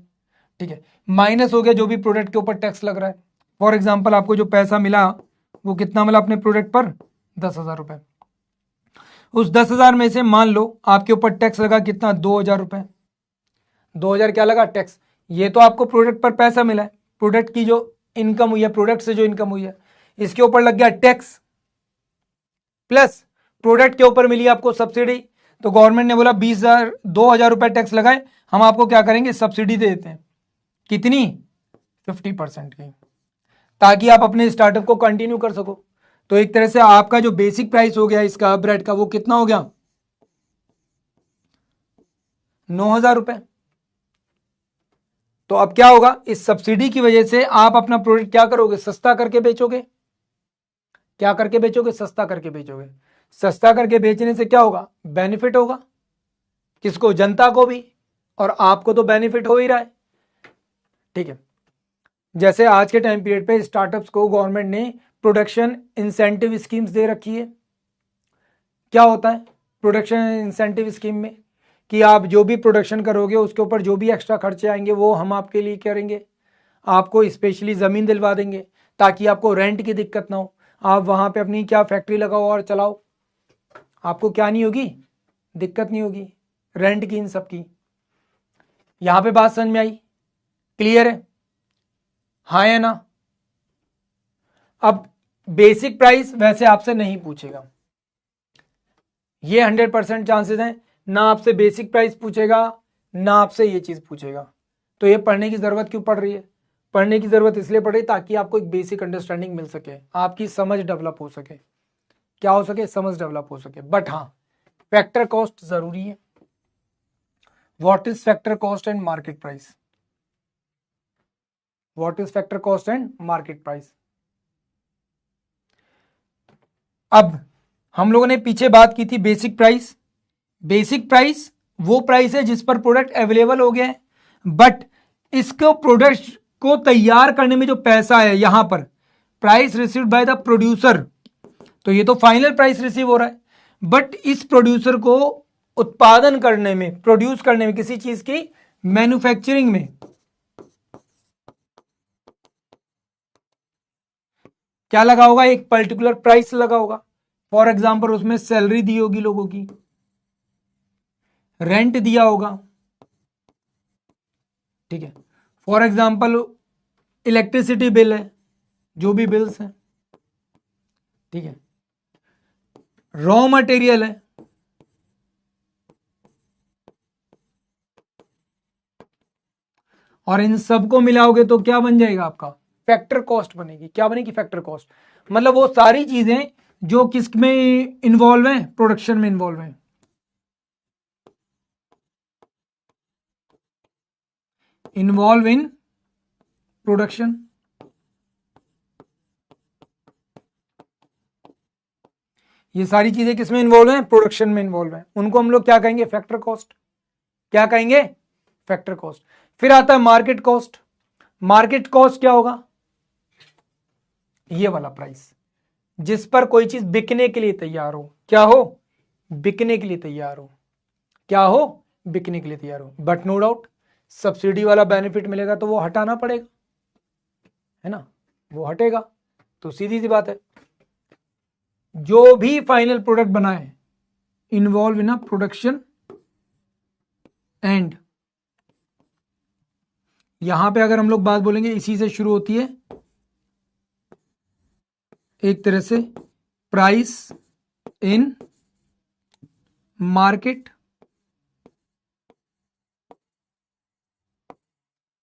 ठीक है, माइनस हो गया जो भी प्रोडक्ट के ऊपर टैक्स लग रहा है। फॉर एग्जाम्पल आपको जो पैसा मिला वो कितना मिला अपने प्रोडक्ट पर, 10,000 रुपए। उस 10,000 में से मान लो आपके ऊपर टैक्स लगा कितना, 2,000 रुपए। 2,000 क्या लगा, टैक्स। ये तो आपको प्रोडक्ट पर पैसा मिला है, प्रोडक्ट की जो इनकम हुई है, प्रोडक्ट से जो इनकम हुई है, इसके ऊपर लग गया टैक्स, प्लस प्रोडक्ट के ऊपर मिली आपको सब्सिडी। तो गवर्नमेंट ने बोला 20,000 2,000 रुपए टैक्स लगाए, हम आपको क्या करेंगे, सब्सिडी दे देते हैं। कितनी, 50% की, ताकि आप अपने स्टार्टअप को कंटिन्यू कर सको। तो एक तरह से आपका जो बेसिक प्राइस हो गया इसका ब्रेड का, वो कितना हो गया, 9,000 रुपए। तो अब क्या होगा, इस सब्सिडी की वजह से आप अपना प्रोडक्ट क्या करोगे, सस्ता करके बेचोगे। क्या करके बेचोगे, सस्ता करके बेचोगे। सस्ता करके बेचने से क्या होगा, बेनिफिट होगा, किसको, जनता को भी, और आपको तो बेनिफिट हो ही रहा है। ठीक है, जैसे आज के टाइम पीरियड पे स्टार्टअप्स को गवर्नमेंट ने प्रोडक्शन इंसेंटिव स्कीम्स दे रखी है। क्या होता है प्रोडक्शन इंसेंटिव स्कीम में, कि आप जो भी प्रोडक्शन करोगे उसके ऊपर जो भी एक्स्ट्रा खर्चे आएंगे वो हम आपके लिए करेंगे। आपको स्पेशली ज़मीन दिलवा देंगे ताकि आपको रेंट की दिक्कत ना हो, आप वहाँ पे अपनी क्या फैक्ट्री लगाओ और चलाओ, आपको क्या नहीं होगी, दिक्कत नहीं होगी रेंट की, इन सब की। यहाँ पे बात समझ में आई, क्लियर है, हाँ या ना। अब बेसिक प्राइस वैसे आपसे नहीं पूछेगा, ये 100% चांसेस हैं, ना आपसे बेसिक प्राइस पूछेगा ना आपसे ये चीज पूछेगा। तो ये पढ़ने की जरूरत क्यों पड़ रही है, पढ़ने की जरूरत इसलिए पड़ रही है ताकि आपको एक बेसिक अंडरस्टैंडिंग मिल सके, आपकी समझ डेवलप हो सके, क्या हो सके, समझ डेवलप हो सके। बट हाँ, फैक्टर कॉस्ट जरूरी है। What is factor cost and market price, what is factor cost and market price. अब हम लोगों ने पीछे बात की थी बेसिक प्राइस। बेसिक प्राइस वो प्राइस है जिस पर प्रोडक्ट अवेलेबल हो गया है, बट इसको प्रोडक्ट को तैयार करने में जो पैसा है, यहां पर price received by the producer, तो ये तो फाइनल प्राइस रिसीव हो रहा है, बट इस प्रोड्यूसर को उत्पादन करने में, प्रोड्यूस करने में, किसी चीज की मैन्युफैक्चरिंग में क्या लगा होगा, एक पर्टिकुलर प्राइस लगा होगा। फॉर एग्जाम्पल उसमें सैलरी दी होगी लोगों की, रेंट दिया होगा, ठीक है। फॉर एग्जाम्पल इलेक्ट्रिसिटी बिल है, जो भी बिल्स हैं, ठीक है। रॉ मटेरियल है, और इन सबको मिलाओगे तो क्या बन जाएगा आपका, फैक्टर कॉस्ट बनेगी। क्या बनेगी, फैक्टर कॉस्ट। मतलब वो सारी चीजें जो किस में इन्वॉल्व है, प्रोडक्शन में इन्वॉल्व है। इन्वॉल्व इन प्रोडक्शन, ये सारी चीजें किसमें इन्वॉल्व हैं, प्रोडक्शन में इन्वॉल्व है, उनको हम लोग क्या कहेंगे, फैक्टर कॉस्ट। क्या कहेंगे, फैक्टर कॉस्ट। फिर आता है मार्केट कॉस्ट। मार्केट कॉस्ट क्या होगा, ये वाला प्राइस जिस पर कोई चीज बिकने के लिए तैयार हो, क्या हो, बिकने के लिए तैयार हो, क्या हो, बिकने के लिए तैयार हो। बट नो डाउट सब्सिडी वाला बेनिफिट मिलेगा तो वो हटाना पड़ेगा, है ना, वो हटेगा। तो सीधी सी बात है, जो भी फाइनल प्रोडक्ट बना है involve in a production and, यहां पे अगर हम लोग बात बोलेंगे इसी से शुरू होती है एक तरह से, प्राइस इन मार्केट।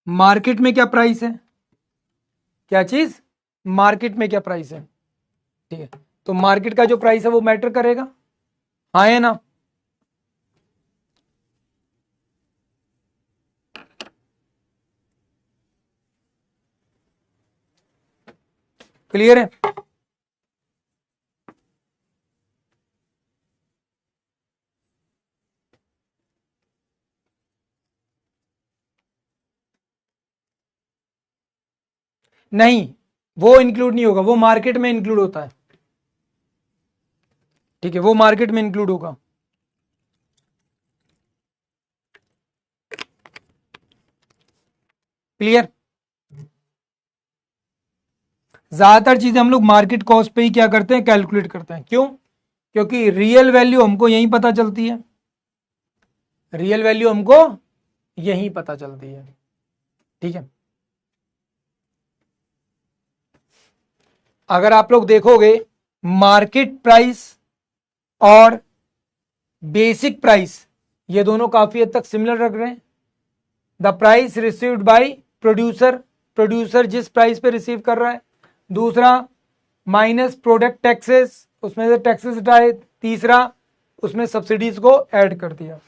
मार्केट में क्या प्राइस है, क्या चीज, मार्केट में क्या प्राइस है, ठीक है। तो मार्केट का जो प्राइस है वो मैटर करेगा, हाँ है ना। क्लियर है, नहीं वो इंक्लूड नहीं होगा, वो मार्केट में इंक्लूड होता है, ठीक है, वो मार्केट में इंक्लूड होगा। क्लियर, ज्यादातर चीजें हम लोग मार्केट कॉस्ट पे ही क्या करते हैं, कैलकुलेट करते हैं। क्यों, क्योंकि रियल वैल्यू हमको यहीं पता चलती है, रियल वैल्यू हमको यहीं पता चलती है। ठीक है, अगर आप लोग देखोगे मार्केट प्राइस और बेसिक प्राइस ये दोनों काफी हद तक सिमिलर रख रहे हैं। The price received by producer, producer जिस प्राइस पे रिसीव कर रहा है, दूसरा माइनस प्रोडक्ट टैक्सेस, उसमें से टैक्सेस हटाए, तीसरा उसमें सब्सिडीज को ऐड कर दिया।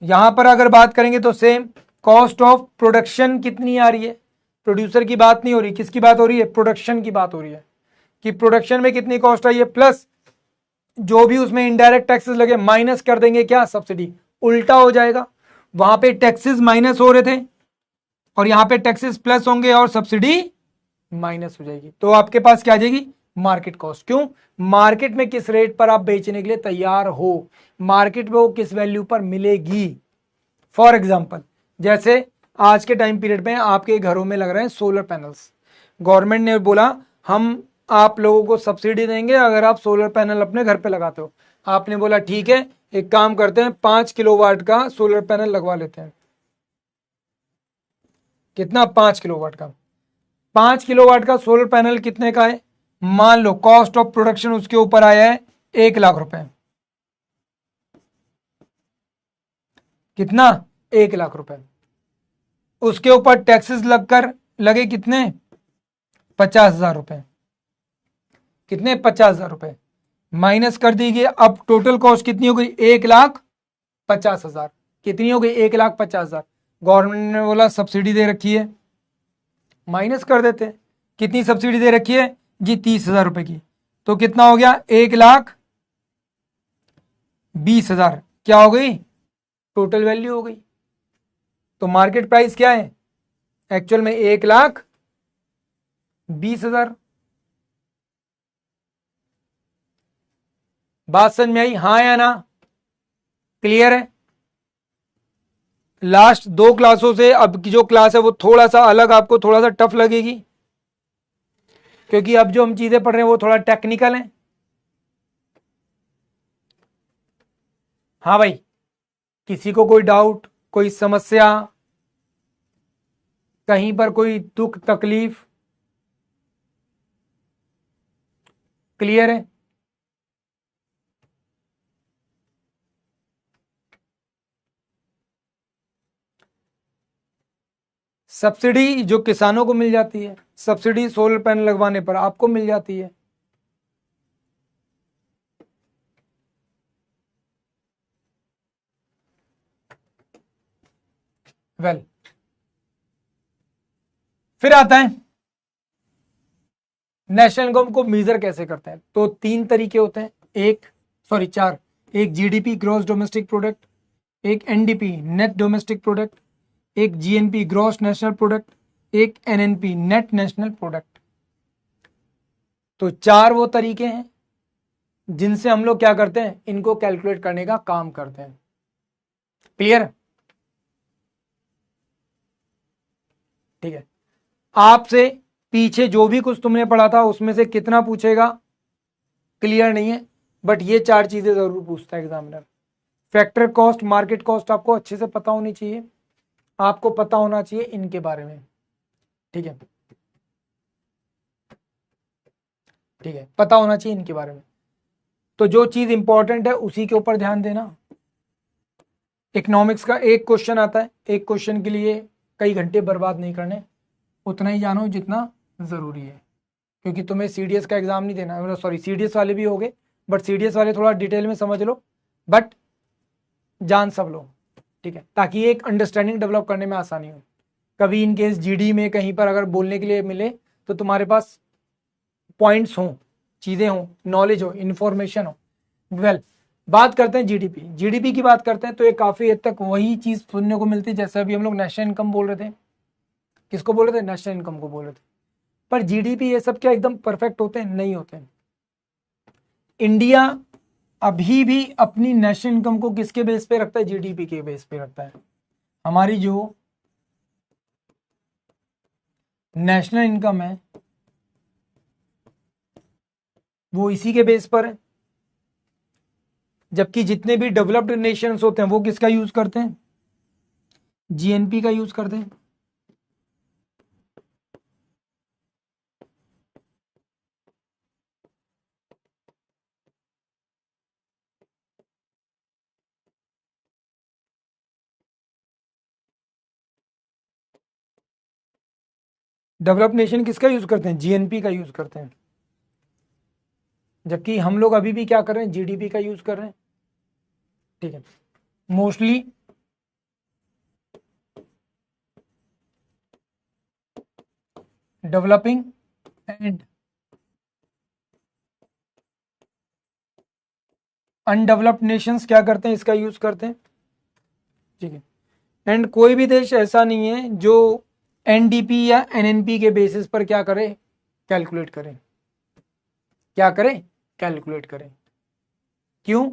यहां पर अगर बात करेंगे तो सेम कॉस्ट ऑफ प्रोडक्शन कितनी आ रही है, प्रोड्यूसर की बात नहीं हो रही, किसकी बात हो रही है, प्रोडक्शन की बात हो रही है कि प्रोडक्शन में कितनी कॉस्ट आई है, प्लस जो भी उसमें इनडायरेक्ट टैक्सेस लगे माइनस कर देंगे क्या, सब्सिडी। उल्टा हो जाएगा, वहां पे टैक्सेस माइनस हो रहे थे और यहां पे टैक्सेस प्लस होंगे और सब्सिडी माइनस हो जाएगी, तो आपके पास क्या आ जाएगी, मार्केट कॉस्ट। क्यों, मार्केट में किस रेट पर आप बेचने के लिए तैयार हो, मार्केट में वो किस वैल्यू पर मिलेगी। फॉर एग्जाम्पल जैसे आज के टाइम पीरियड में आपके घरों में लग रहे हैं सोलर पैनल्स, गवर्नमेंट ने बोला हम आप लोगों को सब्सिडी देंगे अगर आप सोलर पैनल अपने घर पे लगाते हो। आपने बोला ठीक है, एक काम करते हैं 5 किलोवाट का सोलर पैनल लगवा लेते हैं। कितना, 5 किलोवाट का। 5 किलोवाट का सोलर पैनल कितने का है, मान लो कॉस्ट ऑफ प्रोडक्शन उसके ऊपर आया है 1 लाख रुपए। कितना, 1 लाख रुपए। उसके ऊपर टैक्सेस लगकर लगे कितने, 50,000 रुपए। कितने, 50,000 रुपए माइनस कर दीजिए। अब टोटल कॉस्ट कितनी हो गई, 1,50,000। कितनी हो गई, 1,50,000। गवर्नमेंट ने बोला सब्सिडी दे रखी है, माइनस कर देते हैं। कितनी सब्सिडी दे रखी है जी, 30,000 रुपए की। तो कितना हो गया, 1,20,000 क्या हो गई, टोटल वैल्यू हो गई। तो मार्केट प्राइस क्या है, एक्चुअल में 1,20,000। बात समझ में आई, हाँ या ना, क्लियर है। लास्ट 2 क्लासों से अब की जो क्लास है वो थोड़ा सा अलग, आपको थोड़ा सा टफ लगेगी क्योंकि अब जो हम चीजें पढ़ रहे हैं वो थोड़ा टेक्निकल है। हाँ भाई, किसी को कोई डाउट, कोई समस्या, कहीं पर कोई दुख तकलीफ, क्लियर है। सब्सिडी जो किसानों को मिल जाती है, सब्सिडी सोलर पैनल लगवाने पर आपको मिल जाती है। वेल फिर आता है नेशनल इनकम को मेजर कैसे करते हैं, तो 3 तरीके होते हैं, 4। एक जीडीपी ग्रॉस डोमेस्टिक प्रोडक्ट, एक एनडीपी नेट डोमेस्टिक प्रोडक्ट, एक जीएनपी ग्रॉस नेशनल प्रोडक्ट, एक एनएनपी नेट नेशनल प्रोडक्ट। तो 4 वो तरीके हैं जिनसे हम लोग क्या करते हैं, इनको कैलकुलेट करने का काम करते हैं। क्लियर, ठीक है। आपसे पीछे जो भी कुछ तुमने पढ़ा था उसमें से कितना पूछेगा क्लियर नहीं है, बट ये 4 चीजें जरूर पूछता है examiner. Factor cost, market cost आपको अच्छे से पता होनी चाहिए, आपको पता होना चाहिए इनके बारे में। ठीक है, ठीक है, पता होना चाहिए इनके बारे में। तो जो चीज इंपॉर्टेंट है उसी के ऊपर ध्यान देना। इकोनॉमिक्स का एक क्वेश्चन आता है, एक क्वेश्चन के लिए कई घंटे बर्बाद नहीं करने, उतना ही जानो जितना जरूरी है, क्योंकि तुम्हें सीडीएस का एग्जाम नहीं देना है, सॉरी सीडीएस वाले भी होंगे बट सीडीएस वाले थोड़ा डिटेल में समझ लो, बट जान सब लो, ठीक है, ताकि एक अंडरस्टैंडिंग डेवलप करने में आसानी हो। कभी इन केस जीडी में कहीं पर अगर बोलने के लिए मिले तो तुम्हारे पास पॉइंट्स हों, चीजें हों, नॉलेज हो, इंफॉर्मेशन हो। वेल बात करते हैं जीडीपी, जीडीपी की बात करते हैं तो ये काफी हद तक वही चीज सुनने को मिलती है जैसे अभी हम लोग नेशनल इनकम बोल रहे थे। किसको बोल रहे थे, नेशनल इनकम को बोल रहे थे। पर जीडीपी ये सब क्या एकदम परफेक्ट होते हैं, नहीं होते हैं। इंडिया अभी भी अपनी नेशनल इनकम को किसके बेस पे रखता है, जीडीपी के बेस पे रखता है। हमारी जो नेशनल इनकम है वो इसी के बेस पर है। जबकि जितने भी डेवलप्ड नेशंस होते हैं वो किसका यूज करते हैं, जीएनपी का यूज करते हैं। डेवलप्ड नेशन किसका यूज करते हैं, जीएनपी का यूज करते हैं। जबकि हम लोग अभी भी क्या कर रहे हैं, जीडीपी का यूज कर रहे हैं। ठीक है, mostly developing and undeveloped Nations क्या करते हैं, इसका यूज करते हैं। ठीक है, एंड कोई भी देश ऐसा नहीं है जो एनडीपी या एनएनपी के बेसिस पर क्या करे, कैलकुलेट करें, क्या करें, कैलकुलेट करें। क्यों,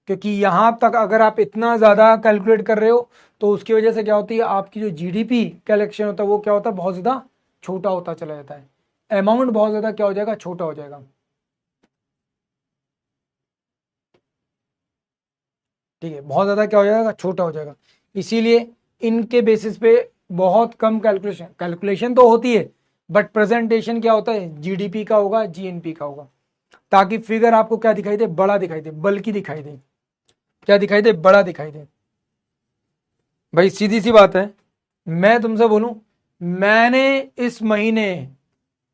क्योंकि यहां तक अगर आप इतना ज्यादा कैलकुलेट कर रहे हो तो उसकी वजह से क्या होती है, आपकी जो जीडीपी कलेक्शन होता है वो क्या होता है, बहुत ज्यादा छोटा होता चला जाता है, अमाउंट बहुत ज्यादा क्या हो जाएगा, छोटा हो जाएगा। ठीक है, बहुत ज्यादा क्या हो जाएगा, छोटा हो जाएगा। इसीलिए इनके बेसिस पे बहुत कम कैलकुलेशन कैलकुलेशन तो होती है, बट प्रेजेंटेशन क्या होता है, जीडीपी का होगा, जीएनपी का होगा, ताकि फिगर आपको क्या दिखाई दे, बड़ा दिखाई दे, बल्कि दिखाई दे, क्या दिखाई दे, बड़ा दिखाई दे। भाई सीधी सी बात है, मैं तुमसे बोलूं मैंने इस महीने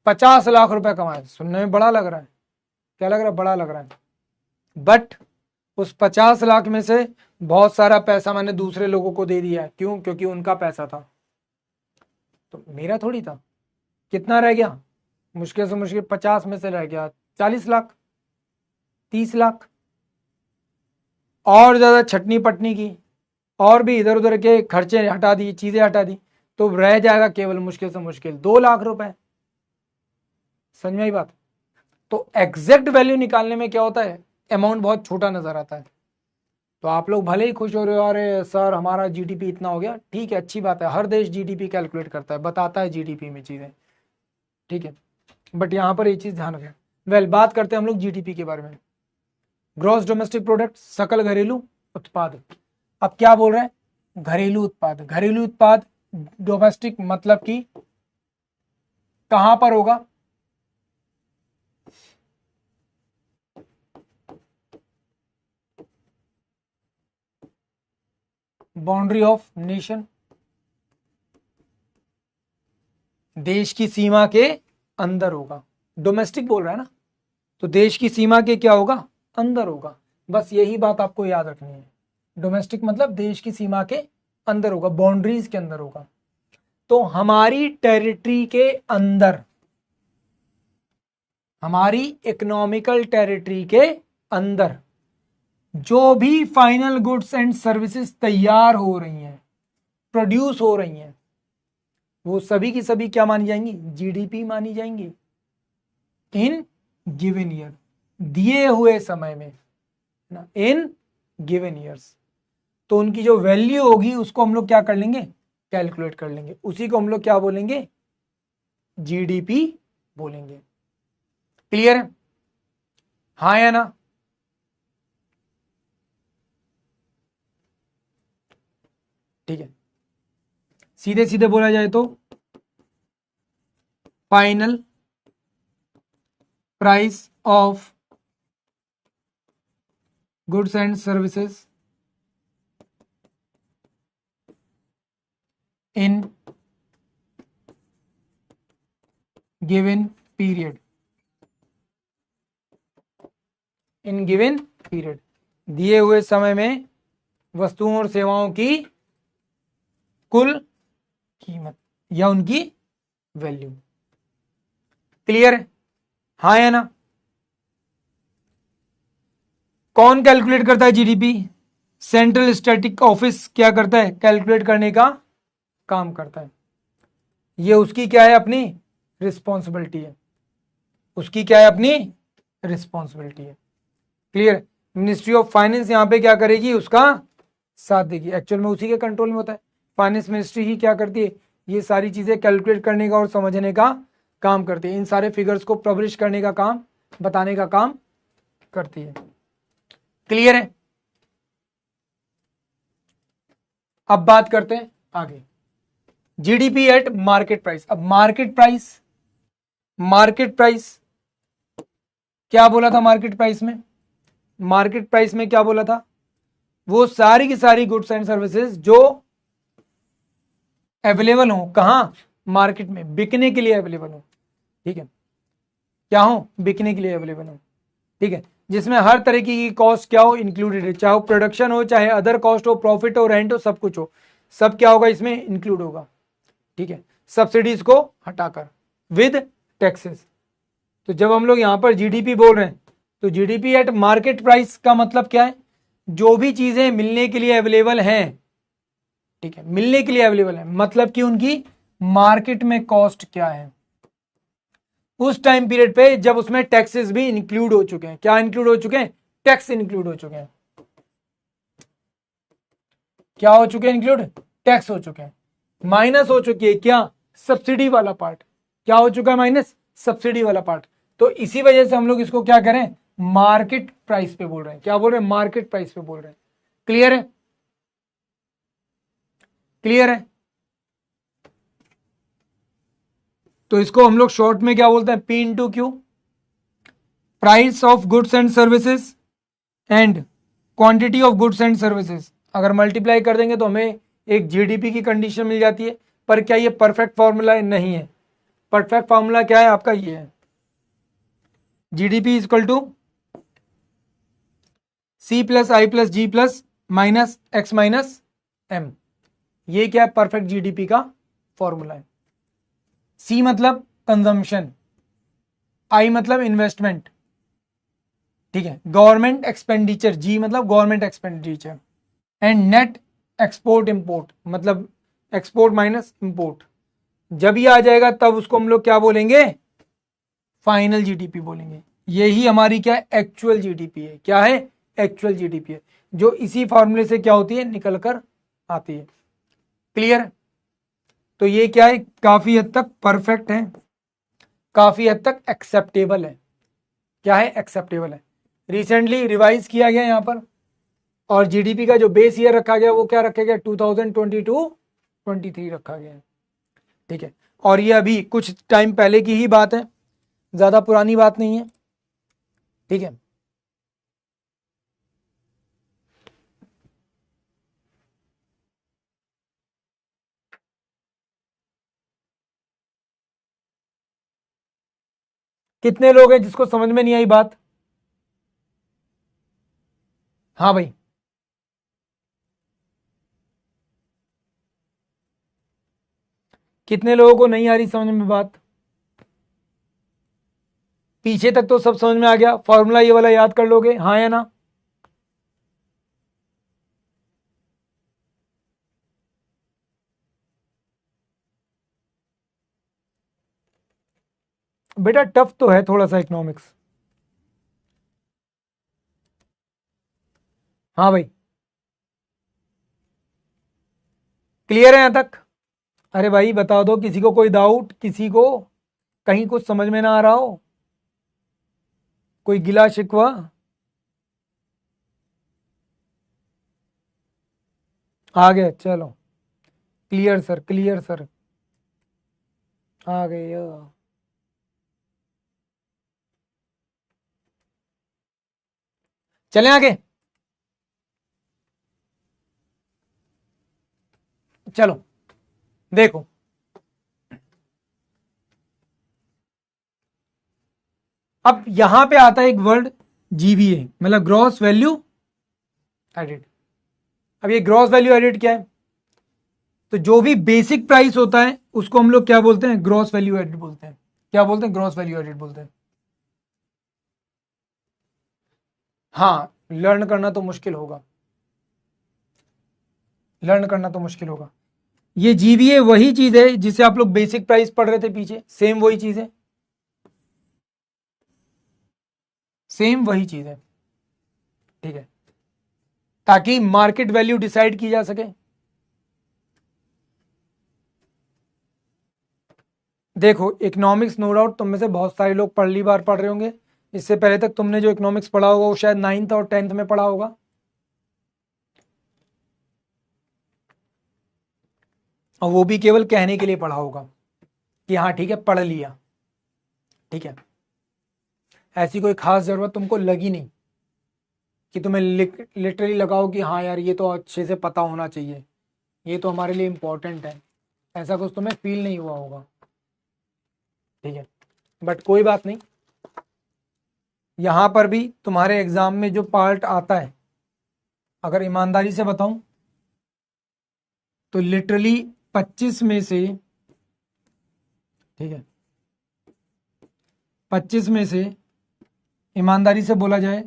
50 लाख रुपए कमाए, सुनने में बड़ा लग रहा है, क्या लग रहा है, बड़ा लग रहा है, बट उस 50 लाख में से बहुत सारा पैसा मैंने दूसरे लोगों को दे दिया है। क्यों, क्योंकि उनका पैसा था, तो मेरा थोड़ी था। कितना रह गया, मुश्किल से मुश्किल 50 में से रह गया 40 लाख, 30 लाख, और ज्यादा छटनी पटनी की और भी इधर उधर के खर्चे हटा दी, चीजें हटा दी, तो रह जाएगा केवल मुश्किल से मुश्किल 2 लाख रुपए। समझ में आई बात। तो एग्जैक्ट वैल्यू निकालने में क्या होता है, अमाउंट बहुत छोटा नजर आता है। तो आप लोग भले ही खुश हो रहे हो, अरे सर हमारा जीडीपी इतना हो गया, ठीक है, अच्छी बात है, हर देश जीडीपी कैलकुलेट करता है, बताता है जीडीपी में चीजें, ठीक है, बट यहां पर ये चीज ध्यान रखें। वेल, बात करते हैं हम लोग जीडीपी के बारे में, ग्रॉस डोमेस्टिक प्रोडक्ट, सकल घरेलू उत्पाद। अब क्या बोल रहे हैं, घरेलू उत्पाद, घरेलू उत्पाद डोमेस्टिक मतलब कि कहां पर होगा, बाउंड्री ऑफ नेशन, देश की सीमा के अंदर होगा। डोमेस्टिक बोल रहा है ना, तो देश की सीमा के क्या होगा, अंदर होगा। बस यही बात आपको याद रखनी है, डोमेस्टिक मतलब देश की सीमा के अंदर होगा, बाउंड्रीज के अंदर होगा। तो हमारी टेरिटरी के अंदर, हमारी इकोनॉमिकल टेरिटरी के अंदर जो भी फाइनल गुड्स एंड सर्विसेज तैयार हो रही हैं, प्रोड्यूस हो रही हैं, वो सभी की सभी क्या मानी जाएंगी, जीडीपी मानी जाएंगी इन गिवन ईयर, दिए हुए समय में ना, इन गिवन ईयर्स। तो उनकी जो वैल्यू होगी उसको हम लोग क्या कर लेंगे, कैलकुलेट कर लेंगे, उसी को हम लोग क्या बोलेंगे, जीडीपी बोलेंगे। क्लियर है, हाँ या ना। ठीक है, सीधे सीधे बोला जाए तो final price of goods and services in given period, in given period, दिए हुए समय में वस्तुओं और सेवाओं की कुल कीमत या उनकी वैल्यू। क्लियर है, हाँ या ना। कौन कैलकुलेट करता है जीडीपी, सेंट्रल स्टैटिक ऑफिस क्या करता है, कैलकुलेट करने का काम करता है। ये उसकी क्या है, अपनी रिस्पॉन्सिबिलिटी है, उसकी क्या है, अपनी रिस्पॉन्सिबिलिटी है। क्लियर, मिनिस्ट्री ऑफ फाइनेंस यहां पे क्या करेगी, उसका साथ देगी, एक्चुअल में उसी के कंट्रोल में होता है, फाइनेंस मिनिस्ट्री ही क्या करती है, ये सारी चीजें कैलकुलेट करने का और समझने का काम करती है, इन सारे फिगर्स को पब्लिश करने का काम, बताने का काम करती है। क्लियर है, अब बात करते हैं आगे, जीडीपी एट मार्केट प्राइस। अब मार्केट प्राइस क्या बोला था? मार्केट प्राइस में क्या बोला था? वो सारी की सारी गुड्स एंड सर्विसेज जो अवेलेबल हो, कहां? मार्केट में, बिकने के लिए अवेलेबल हो। ठीक है, क्या हो? बिकने के लिए अवेलेबल हो। ठीक है, जिसमें हर तरह की कॉस्ट क्या हो? इंक्लूडेड है, चाहे प्रोडक्शन हो, चाहे अदर कॉस्ट हो, प्रॉफिट हो, रेंट हो, सब कुछ हो, सब क्या होगा? इसमें इंक्लूड होगा। ठीक है, सब्सिडीज को हटाकर, विद टैक्सेस। तो जब हम लोग यहां पर जीडीपी बोल रहे हैं, तो जीडीपी एट मार्केट प्राइस का मतलब क्या है? जो भी चीजें मिलने के लिए अवेलेबल हैं, ठीक है, मिलने के लिए अवेलेबल है, मतलब कि उनकी मार्केट में कॉस्ट क्या है उस टाइम पीरियड पे, जब उसमें टैक्सेस भी इंक्लूड हो चुके हैं। क्या इंक्लूड हो चुके हैं? टैक्स इंक्लूड हो चुके हैं। क्या हो चुके हैं? इंक्लूड, टैक्स हो चुके हैं। माइनस हो चुकी है क्या? सब्सिडी वाला पार्ट। क्या हो चुका है? माइनस सब्सिडी वाला पार्ट। तो इसी वजह से हम लोग इसको क्या करें? मार्केट प्राइस पे बोल रहे हैं। क्या बोल रहे हैं? मार्केट प्राइस पे बोल रहे हैं। क्लियर है? क्लियर है? तो इसको हम लोग शॉर्ट में क्या बोलते हैं? P into Q, price of goods and services and quantity of goods and services. अगर मल्टीप्लाई कर देंगे तो हमें एक जीडीपी की कंडीशन मिल जाती है। पर क्या ये परफेक्ट फॉर्मूला नहीं है? परफेक्ट फॉर्मूला क्या है आपका? ये है, GDP is equal to C plus I plus G plus minus X minus M. ये क्या है? परफेक्ट जीडीपी का फॉर्मूला है। सी मतलब कंजम्पशन, आई मतलब इन्वेस्टमेंट, ठीक है, गवर्नमेंट एक्सपेंडिचर, जी मतलब government expenditure, and net export import मतलब एक्सपोर्ट माइनस इंपोर्ट। जब ये आ जाएगा तब उसको हम लोग क्या बोलेंगे? फाइनल जीडीपी बोलेंगे। यही हमारी क्या है? एक्चुअल जीडीपी है। क्या है? एक्चुअल जीडीपी है, जो इसी फॉर्मूले से क्या होती है? निकल कर आती है। क्लियर? तो ये क्या है? काफी हद तक परफेक्ट है, काफी हद तक एक्सेप्टेबल है। क्या है? एक्सेप्टेबल है। रिसेंटली रिवाइज किया गया यहां पर, और जीडीपी का जो बेस ईयर रखा गया वो क्या रखा गया? 2022-23 रखा गया है। ठीक है, और ये अभी कुछ टाइम पहले की ही बात है, ज्यादा पुरानी बात नहीं है। ठीक है, कितने लोग हैं जिसको समझ में नहीं आई बात? हाँ भाई, कितने लोगों को नहीं आ रही समझ में बात? पीछे तक तो सब समझ में आ गया, फॉर्मूला ये वाला याद कर लोगे, हाँ या ना? बेटा टफ तो है थोड़ा सा इकोनॉमिक्स। हाँ भाई, क्लियर है यहां तक? अरे भाई बता दो, किसी को कोई डाउट, किसी को कहीं कुछ समझ में ना आ रहा हो, कोई गिला शिकवा? आ गए, चलो। क्लियर सर, क्लियर सर, आ गए। चलें आगे? चलो देखो, अब यहां पे आता है एक वर्ड, जीवीए मतलब ग्रॉस वैल्यू एडिड। अब ये ग्रॉस वैल्यू एडिड क्या है? तो जो भी बेसिक प्राइस होता है उसको हम लोग क्या बोलते हैं? ग्रॉस वैल्यू एडिड बोलते हैं। क्या बोलते हैं? ग्रॉस वैल्यू एडिड बोलते हैं। हाँ, लर्न करना तो मुश्किल होगा, लर्न करना तो मुश्किल होगा। ये जीवीए वही चीज है जिसे आप लोग बेसिक प्राइस पढ़ रहे थे पीछे, सेम वही चीज है, सेम वही चीज है। ठीक है, ताकि मार्केट वैल्यू डिसाइड की जा सके। देखो इकोनॉमिक्स नो डाउट तुम में से बहुत सारे लोग पहली बार पढ़ रहे होंगे। इससे पहले तक तुमने जो इकोनॉमिक्स पढ़ा होगा वो शायद 9th और 10th में पढ़ा होगा। और वो भी केवल कहने के लिए पढ़ा होगा कि हाँ ठीक है पढ़ लिया, ठीक है। ऐसी कोई खास जरूरत तुमको लगी नहीं कि तुम्हें लिटरली लगाओ कि हाँ यार ये तो अच्छे से पता होना चाहिए, ये तो हमारे लिए इम्पोर्टेंट है, ऐसा कुछ तुम्हें फील नहीं हुआ होगा, ठीक है। बट कोई बात नहीं, यहाँ पर भी तुम्हारे एग्जाम में जो पार्ट आता है, अगर ईमानदारी से बताऊं तो लिटरली 25 में से, ठीक है, 25 में से ईमानदारी से बोला जाए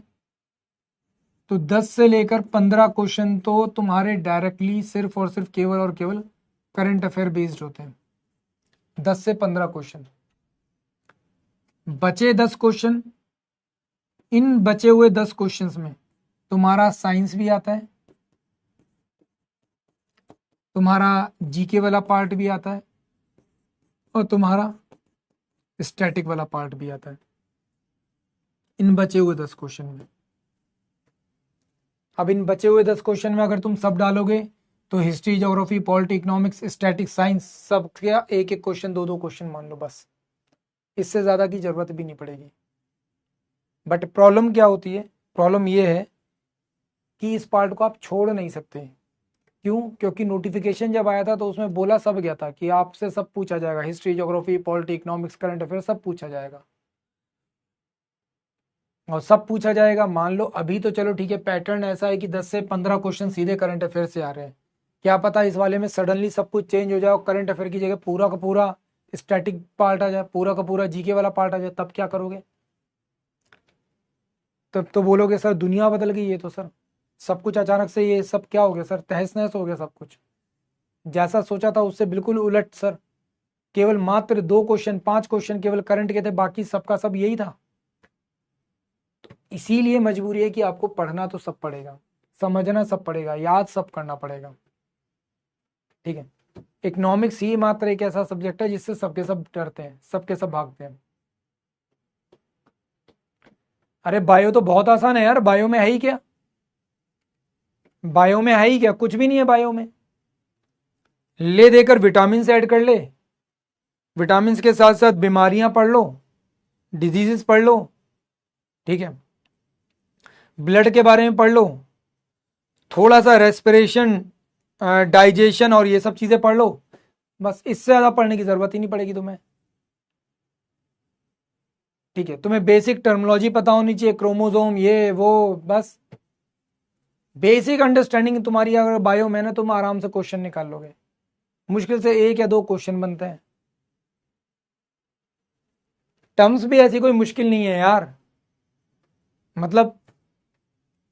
तो 10 से लेकर 15 क्वेश्चन तो तुम्हारे डायरेक्टली सिर्फ और सिर्फ केवल और केवल करंट अफेयर बेस्ड होते हैं। 10 से 15 क्वेश्चन, बचे 10 क्वेश्चन, इन बचे हुए 10 क्वेश्चंस में तुम्हारा साइंस भी आता है, तुम्हारा जीके वाला पार्ट भी आता है और तुम्हारा स्टैटिक वाला पार्ट भी आता है, इन बचे हुए 10 क्वेश्चन में। अब इन बचे हुए 10 क्वेश्चन में अगर तुम सब डालोगे तो history, geography, polity, economics, static, science, सब क्या एक एक क्वेश्चन, दो दो क्वेश्चन मान लो, बस इससे ज़्यादा की ज़रूरत भी नहीं पड़ेगी। बट प्रॉब्लम क्या होती है, प्रॉब्लम ये है कि इस पार्ट को आप छोड़ नहीं सकते। क्यों? क्योंकि नोटिफिकेशन जब आया था तो उसमें बोला सब गया था कि आपसे सब पूछा जाएगा, history, geography, polity, economics, current affair सब पूछा जाएगा। और सब पूछा जाएगा, मान लो अभी तो चलो ठीक है, पैटर्न ऐसा है कि 10 से 15 क्वेश्चन सीधे करंट अफेयर से आ रहे हैं, क्या पता इस वाले में सडनली सब कुछ चेंज हो जाए और करंट अफेयर की जगह पूरा का पूरा स्टैटिक पार्ट आ जाए, पूरा का पूरा जीके वाला पार्ट आ जाए, तब क्या करोगे? तब तो बोलोगे सर दुनिया बदल गई, ये तो सर सब कुछ अचानक से ये सब क्या हो गया सर, तहस नहस हो गया सब कुछ, जैसा सोचा था उससे बिल्कुल उलट सर। केवल मात्र 2 क्वेश्चन, 5 क्वेश्चन केवल करंट के थे, बाकी सबका सब यही था। तो इसीलिए मजबूरी है कि आपको पढ़ना तो सब पड़ेगा, समझना सब पड़ेगा, याद सब करना पड़ेगा, ठीक है। इकोनॉमिक्स ही मात्र एक ऐसा सब्जेक्ट है जिससे सबके सब डरते हैं, सबके सब भागते हैं। अरे बायो तो बहुत आसान है यार, बायो में है ही क्या, बायो में है ही क्या, कुछ भी नहीं है बायो में। ले देकर विटामिन ऐड कर ले, विटामिन के साथ साथ बीमारियां पढ़ लो, डिजीजेस पढ़ लो, ठीक है, ब्लड के बारे में पढ़ लो, थोड़ा सा रेस्पिरेशन, डाइजेशन और ये सब चीजें पढ़ लो, बस इससे ज्यादा पढ़ने की जरूरत ही नहीं पड़ेगी तुम्हें, ठीक है। तुम्हें बेसिक टर्मिनोलॉजी पता होनी चाहिए, क्रोमोसोम ये वो, बस बेसिक अंडरस्टैंडिंग तुम्हारी अगर बायो में ना, तुम आराम से क्वेश्चन निकाल लोगे। मुश्किल से 1 या 2 क्वेश्चन बनते हैं, टर्म्स भी ऐसी कोई मुश्किल नहीं है यार, मतलब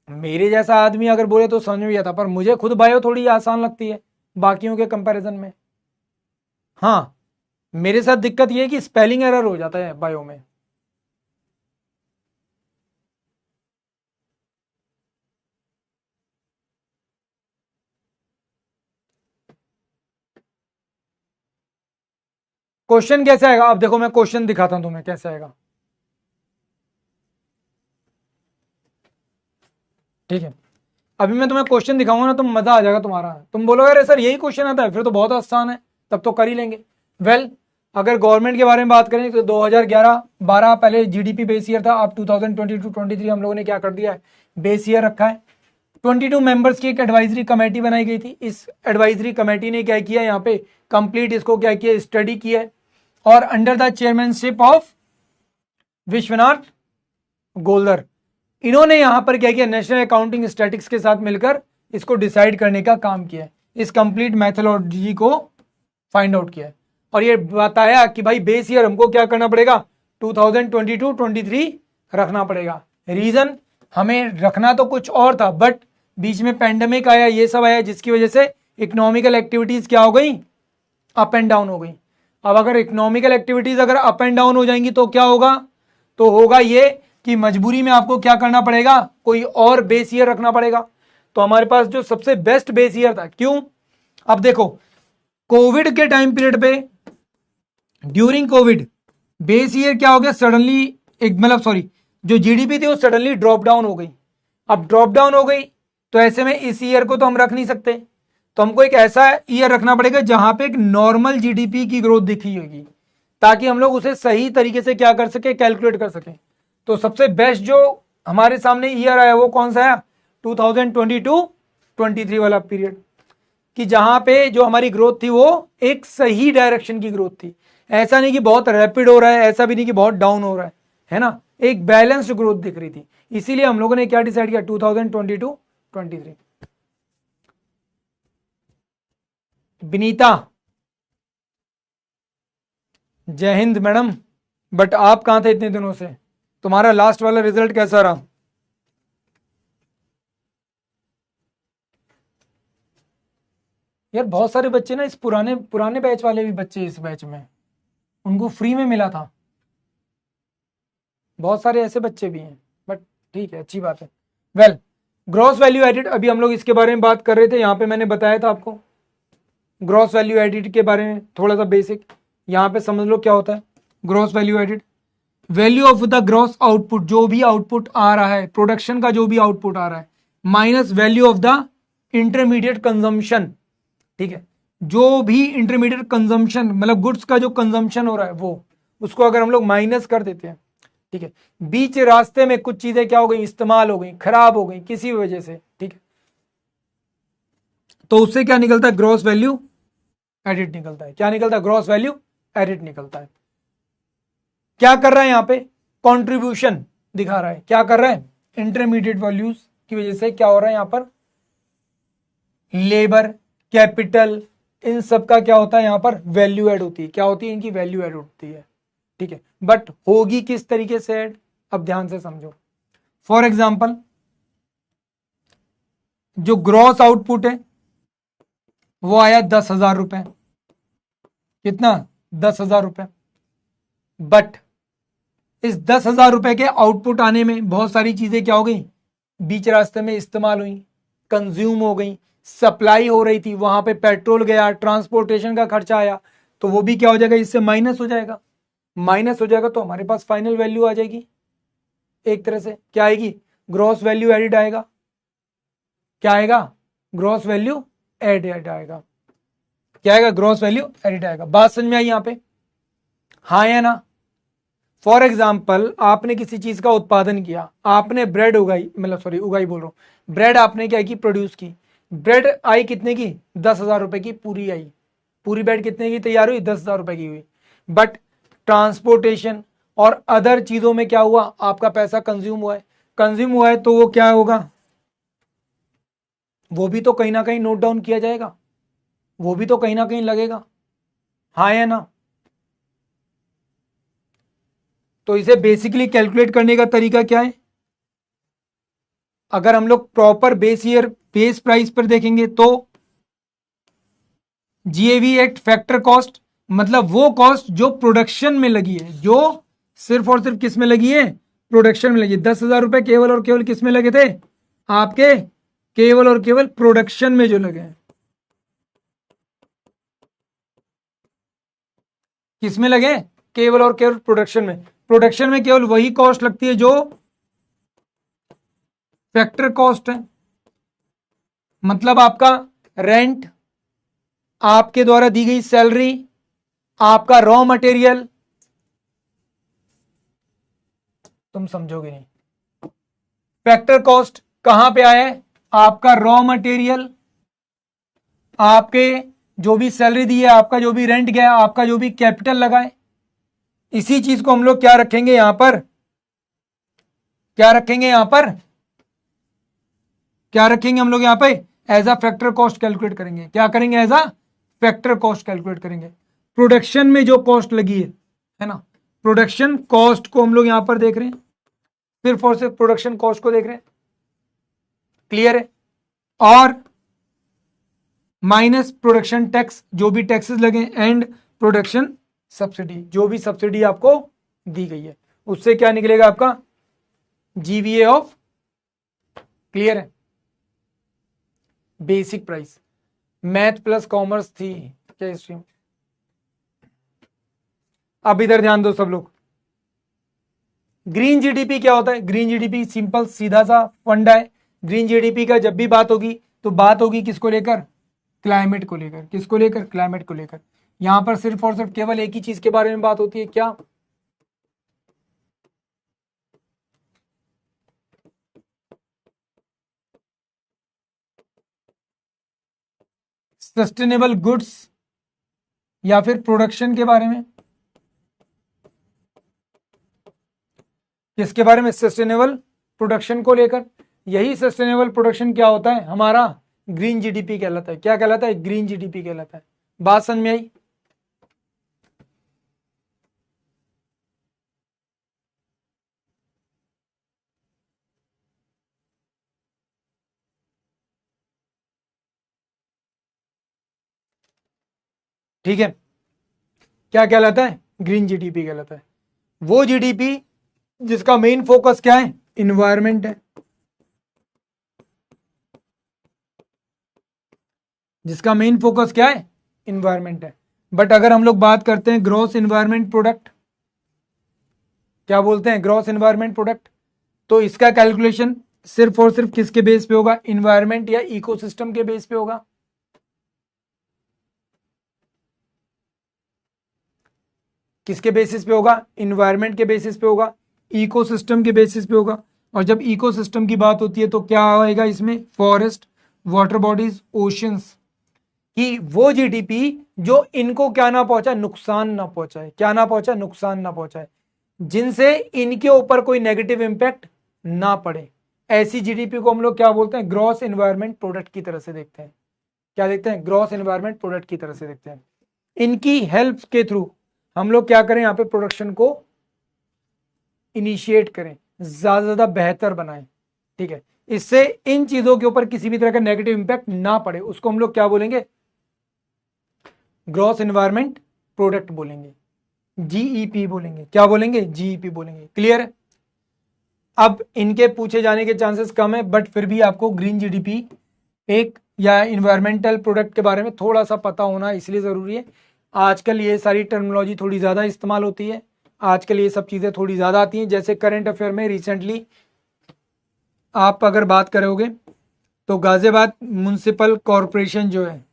मेरे जैसा आदमी अगर बोले तो समझ में आता, पर मुझे खुद बायो थोड़ी आसान लगती है बाकियों के कंपैरिजन में। हाँ, मेरे साथ दिक्कत ये है कि स्पेलिंग एरर हो जाता है बायो में। क्वेश्चन कैसे आएगा, अब देखो मैं क्वेश्चन दिखाता हूं तुम्हें कैसे आएगा, ठीक है। अभी मैं तुम्हें क्वेश्चन दिखाऊंगा ना, तुम मजा आ जाएगा तुम्हारा, तुम बोलोगे अरे सर यही क्वेश्चन आता है, फिर तो बहुत आसान है, तब तो कर ही लेंगे। वेल, अगर गवर्नमेंट के बारे में बात करें तो 2011-12 पहले जीडीपी बेस ईयर था, अब 2022-23 हम लोगों ने क्या कर दिया है, बेस ईयर रखा है। 22 मेंबर्स की एक एडवाइजरी कमेटी बनाई गई थी, इस एडवाइजरी कमेटी ने क्या किया, यहाँ पे कंप्लीट इसको क्या किया, स्टडी किया है, और under the chairmanship of Vishwanath Goldar, इन्होंने यहां पर क्या किया, नेशनल अकाउंटिंग स्टैटिक्स के साथ मिलकर इसको डिसाइड करने का काम किया है, इस कंप्लीट मैथोलॉजी को फाइंड आउट किया है, और ये बताया कि भाई बेस ईयर हमको क्या करना पड़ेगा, 2022-23 रखना पड़ेगा। रीजन हमें रखना तो कुछ और था, बट बीच में पेंडेमिक आया, ये सब आया, जिसकी वजह से इकोनॉमिकल एक्टिविटीज क्या हो गई, अप एंड डाउन हो गई। अब अगर इकोनॉमिकल एक्टिविटीज अगर अप एंड डाउन हो जाएंगी तो क्या होगा, तो होगा ये कि मजबूरी में आपको क्या करना पड़ेगा, कोई और बेस ईयर रखना पड़ेगा। तो हमारे पास जो सबसे बेस्ट बेस ईयर था, क्यों, अब देखो कोविड के टाइम पीरियड पे, ड्यूरिंग कोविड बेस ईयर क्या हो गया, सडनली एक मतलब सॉरी जो जीडीपी थी वो सडनली ड्रॉप डाउन हो गई। अब ड्रॉप डाउन हो गई तो ऐसे में इस ईयर को तो हम रख नहीं सकते, तो हमको एक ऐसा ईयर रखना पड़ेगा जहां पे एक नॉर्मल जीडीपी की ग्रोथ दिखी होगी, ताकि हम लोग उसे सही तरीके से क्या कर सके, कैलकुलेट कर सके। तो सबसे बेस्ट जो हमारे सामने ईयर आया वो कौन सा है, 2022-23 वाला पीरियड, कि जहां पे जो हमारी ग्रोथ थी वो एक सही डायरेक्शन की ग्रोथ थी। ऐसा नहीं कि बहुत रैपिड हो रहा है, ऐसा भी नहीं कि बहुत डाउन हो रहा है ना, एक बैलेंस्ड ग्रोथ दिख रही थी। इसीलिए हम लोगों ने क्या डिसाइड किया, 2022-23। विनीता, जय हिंद मैडम, बट आप कहां थे इतने दिनों से, तुम्हारा लास्ट वाला रिजल्ट कैसा रहा? यार बहुत सारे बच्चे ना, इस पुराने पुराने बैच वाले भी बच्चे इस बैच में, उनको फ्री में मिला था, बहुत सारे ऐसे बच्चे भी हैं, बट ठीक है, अच्छी बात है। वेल, ग्रॉस वैल्यू एडिड, अभी हम लोग इसके बारे में बात कर रहे थे, यहाँ पे मैंने बताया था आपको ग्रॉस वैल्यू एडिड के बारे में थोड़ा सा बेसिक, यहाँ पे समझ लो क्या होता है gross value added. Value of the gross output, जो भी आउटपुट आ रहा है, प्रोडक्शन का जो भी आउटपुट आ रहा है, minus value of the intermediate consumption, ठीक है, जो भी इंटरमीडिएट कंजम्पशन मतलब गुड्स का जो कंजम्पशन हो रहा है वो, उसको अगर हम लोग माइनस कर देते हैं, ठीक है, बीच रास्ते में कुछ चीजें क्या हो गई, इस्तेमाल हो गई, खराब हो गई किसी वजह से, ठीक है, तो उससे क्या निकलता है, ग्रॉस वैल्यू एडिट निकलता है। क्या निकलता है, ग्रॉस वैल्यू एडिट निकलता है। क्या कर रहा है यहाँ पे, कंट्रीब्यूशन दिखा रहा है, क्या कर रहा है, इंटरमीडिएट वैल्यूज की वजह से क्या हो रहा है यहाँ पर, लेबर, कैपिटल, इन सब का क्या होता है यहाँ पर, वैल्यू ऐड होती है। क्या होती है, इनकी वैल्यू ऐड होती है, ठीक है, बट होगी किस तरीके से ऐड, अब ध्यान से समझो। फॉर एग्जाम्पल, जो ग्रॉस आउटपुट है वो आया 10,000 रुपए, कितना, 10,000 रुपए, बट इस 10,000 रुपए के आउटपुट आने में बहुत सारी चीजें क्या हो गई, बीच रास्ते में इस्तेमाल हुई, कंज्यूम हो गई, सप्लाई हो रही थी, वहां पे पेट्रोल गया, ट्रांसपोर्टेशन का खर्चा आया, तो वो भी क्या हो जाएगा, इससे माइनस हो जाएगा। माइनस हो जाएगा तो हमारे पास फाइनल वैल्यू आ जाएगी, एक तरह से क्या आएगी, ग्रॉस वैल्यू एडिड आएगा। क्या आएगा, ग्रॉस वैल्यू एडिड आएगा। क्या आएगा, ग्रॉस वैल्यू एडिड आएगा। बात समझ में आई यहाँ पे, हाँ या ना? फॉर एग्जाम्पल, आपने किसी चीज का उत्पादन किया, आपने ब्रेड उगाई, मतलब सॉरी उगाई बोल रहा हूं, ब्रेड आपने क्या की, प्रोड्यूस की, ब्रेड आई कितने की, 10,000 रुपए की पूरी आई, पूरी ब्रेड कितने की तैयार हुई, 10,000 रुपए की हुई, बट ट्रांसपोर्टेशन और अदर चीजों में क्या हुआ, आपका पैसा कंज्यूम हुआ है, कंज्यूम हुआ है तो वो क्या होगा, वो भी तो कहीं ना कहीं नोट डाउन किया जाएगा, वो भी तो कहीं ना कहीं लगेगा, हाँ या ना? तो इसे बेसिकली कैलकुलेट करने का तरीका क्या है, अगर हम लोग proper base year base price पर देखेंगे तो जीएवी एट फैक्टर कॉस्ट, मतलब वो कॉस्ट जो प्रोडक्शन में लगी है, जो सिर्फ और सिर्फ किस में लगी है, प्रोडक्शन में लगी है। 10,000 रुपए केवल और केवल किस में लगे थे, आपके केवल और केवल प्रोडक्शन में जो लगे हैं, किस में लगे, केवल और केवल प्रोडक्शन में। प्रोडक्शन में केवल वही कॉस्ट लगती है जो फैक्टर कॉस्ट है, मतलब आपका रेंट, आपके द्वारा दी गई सैलरी, आपका रॉ मटेरियल, तुम समझोगे नहीं, फैक्टर कॉस्ट कहां पे आया है, आपका रॉ मटेरियल, आपके जो भी सैलरी दी है, आपका जो भी रेंट गया, आपका जो भी कैपिटल लगा है, इसी चीज को हम लोग क्या रखेंगे यहां पर, क्या रखेंगे यहां पर, क्या रखेंगे हम लोग यहां पे, as a factor cost calculate करेंगे। क्या करेंगे, as a factor cost calculate करेंगे। प्रोडक्शन में जो कॉस्ट लगी है ना, प्रोडक्शन कॉस्ट को हम लोग यहां पर देख रहे हैं, सिर्फ और सिर्फ प्रोडक्शन कॉस्ट को देख रहे हैं, क्लियर है, और माइनस प्रोडक्शन टैक्स, जो भी टैक्सेस लगे, एंड प्रोडक्शन सब्सिडी, जो भी सब्सिडी आपको दी गई है, उससे क्या निकलेगा आपका, जीवीए ऑफ, क्लियर है, basic price. Math plus commerce थी क्या स्ट्रीम, अब इधर ध्यान दो सब लोग। ग्रीन जीडीपी क्या होता है, ग्रीन जीडीपी सिंपल सीधा सा फंडा है। ग्रीन जीडीपी का जब भी बात होगी तो बात होगी किसको लेकर, क्लाइमेट को लेकर, किसको लेकर, क्लाइमेट को लेकर। यहां पर सिर्फ और सिर्फ केवल एक ही चीज के बारे में बात होती है, क्या, सस्टेनेबल गुड्स या फिर प्रोडक्शन के बारे में। किसके बारे में, सस्टेनेबल प्रोडक्शन को लेकर। यही सस्टेनेबल प्रोडक्शन क्या होता है, हमारा ग्रीन जीडीपी कहलाता है। क्या कहलाता है, ग्रीन जीडीपी कहलाता है। बात समझ में आई। ठीक है, क्या कहलाता है, ग्रीन जीडीपी कहलाता है। वो जीडीपी जिसका मेन फोकस क्या है, इन्वायरमेंट है, जिसका मेन फोकस क्या है, इन्वायरमेंट है। बट अगर हम लोग बात करते हैं ग्रॉस इन्वायरमेंट प्रोडक्ट, क्या बोलते हैं, ग्रॉस इन्वायरमेंट प्रोडक्ट, तो इसका कैलकुलेशन सिर्फ और सिर्फ किसके बेस पे होगा, इन्वायरमेंट या इकोसिस्टम के बेस पे होगा। किसके बेसिस पे होगा, इन्वायरमेंट के बेसिस पे होगा, इकोसिस्टम के बेसिस पे होगा। और जब इकोसिस्टम की बात होती है तो क्या आएगा इसमें, फॉरेस्ट, वाटर बॉडीज, ओशंस, कि वो जीडीपी जो इनको क्या ना पहुंचाए, नुकसान ना पहुंचाए, क्या ना पहुंचाए, नुकसान ना पहुंचाए, जिनसे इनके ऊपर कोई नेगेटिव इंपैक्ट ना पड़े। ऐसी जीडीपी को हम लोग क्या बोलते हैं, ग्रॉस एनवायरमेंट प्रोडक्ट की तरह से देखते हैं। क्या देखते हैं, ग्रॉस एनवायरमेंट प्रोडक्ट की तरह से देखते हैं। इनकी हेल्प के थ्रू हम लोग क्या करें, यहां पे प्रोडक्शन को इनिशिएट करें, ज्यादा से ज्यादा बेहतर बनाएं। ठीक है, इससे इन चीजों के ऊपर किसी भी तरह का नेगेटिव इंपैक्ट ना पड़े, उसको हम लोग क्या बोलेंगे, ग्रॉस एनवायरमेंट प्रोडक्ट बोलेंगे, जीईपी बोलेंगे। क्या बोलेंगे, जीईपी बोलेंगे। क्लियर है। अब इनके पूछे जाने के चांसेस कम है, बट फिर भी आपको ग्रीन जीडीपी एक या इन्वायरमेंटल प्रोडक्ट के बारे में थोड़ा सा पता होना इसलिए जरूरी है। आजकल ये सारी टर्मिनोलॉजी थोड़ी ज्यादा इस्तेमाल होती है, आजकल ये सब चीजें थोड़ी ज्यादा आती हैं। जैसे करंट अफेयर में रिसेंटली आप अगर बात करोगे तो गाजियाबाद म्युनिसिपल कॉरपोरेशन जो है,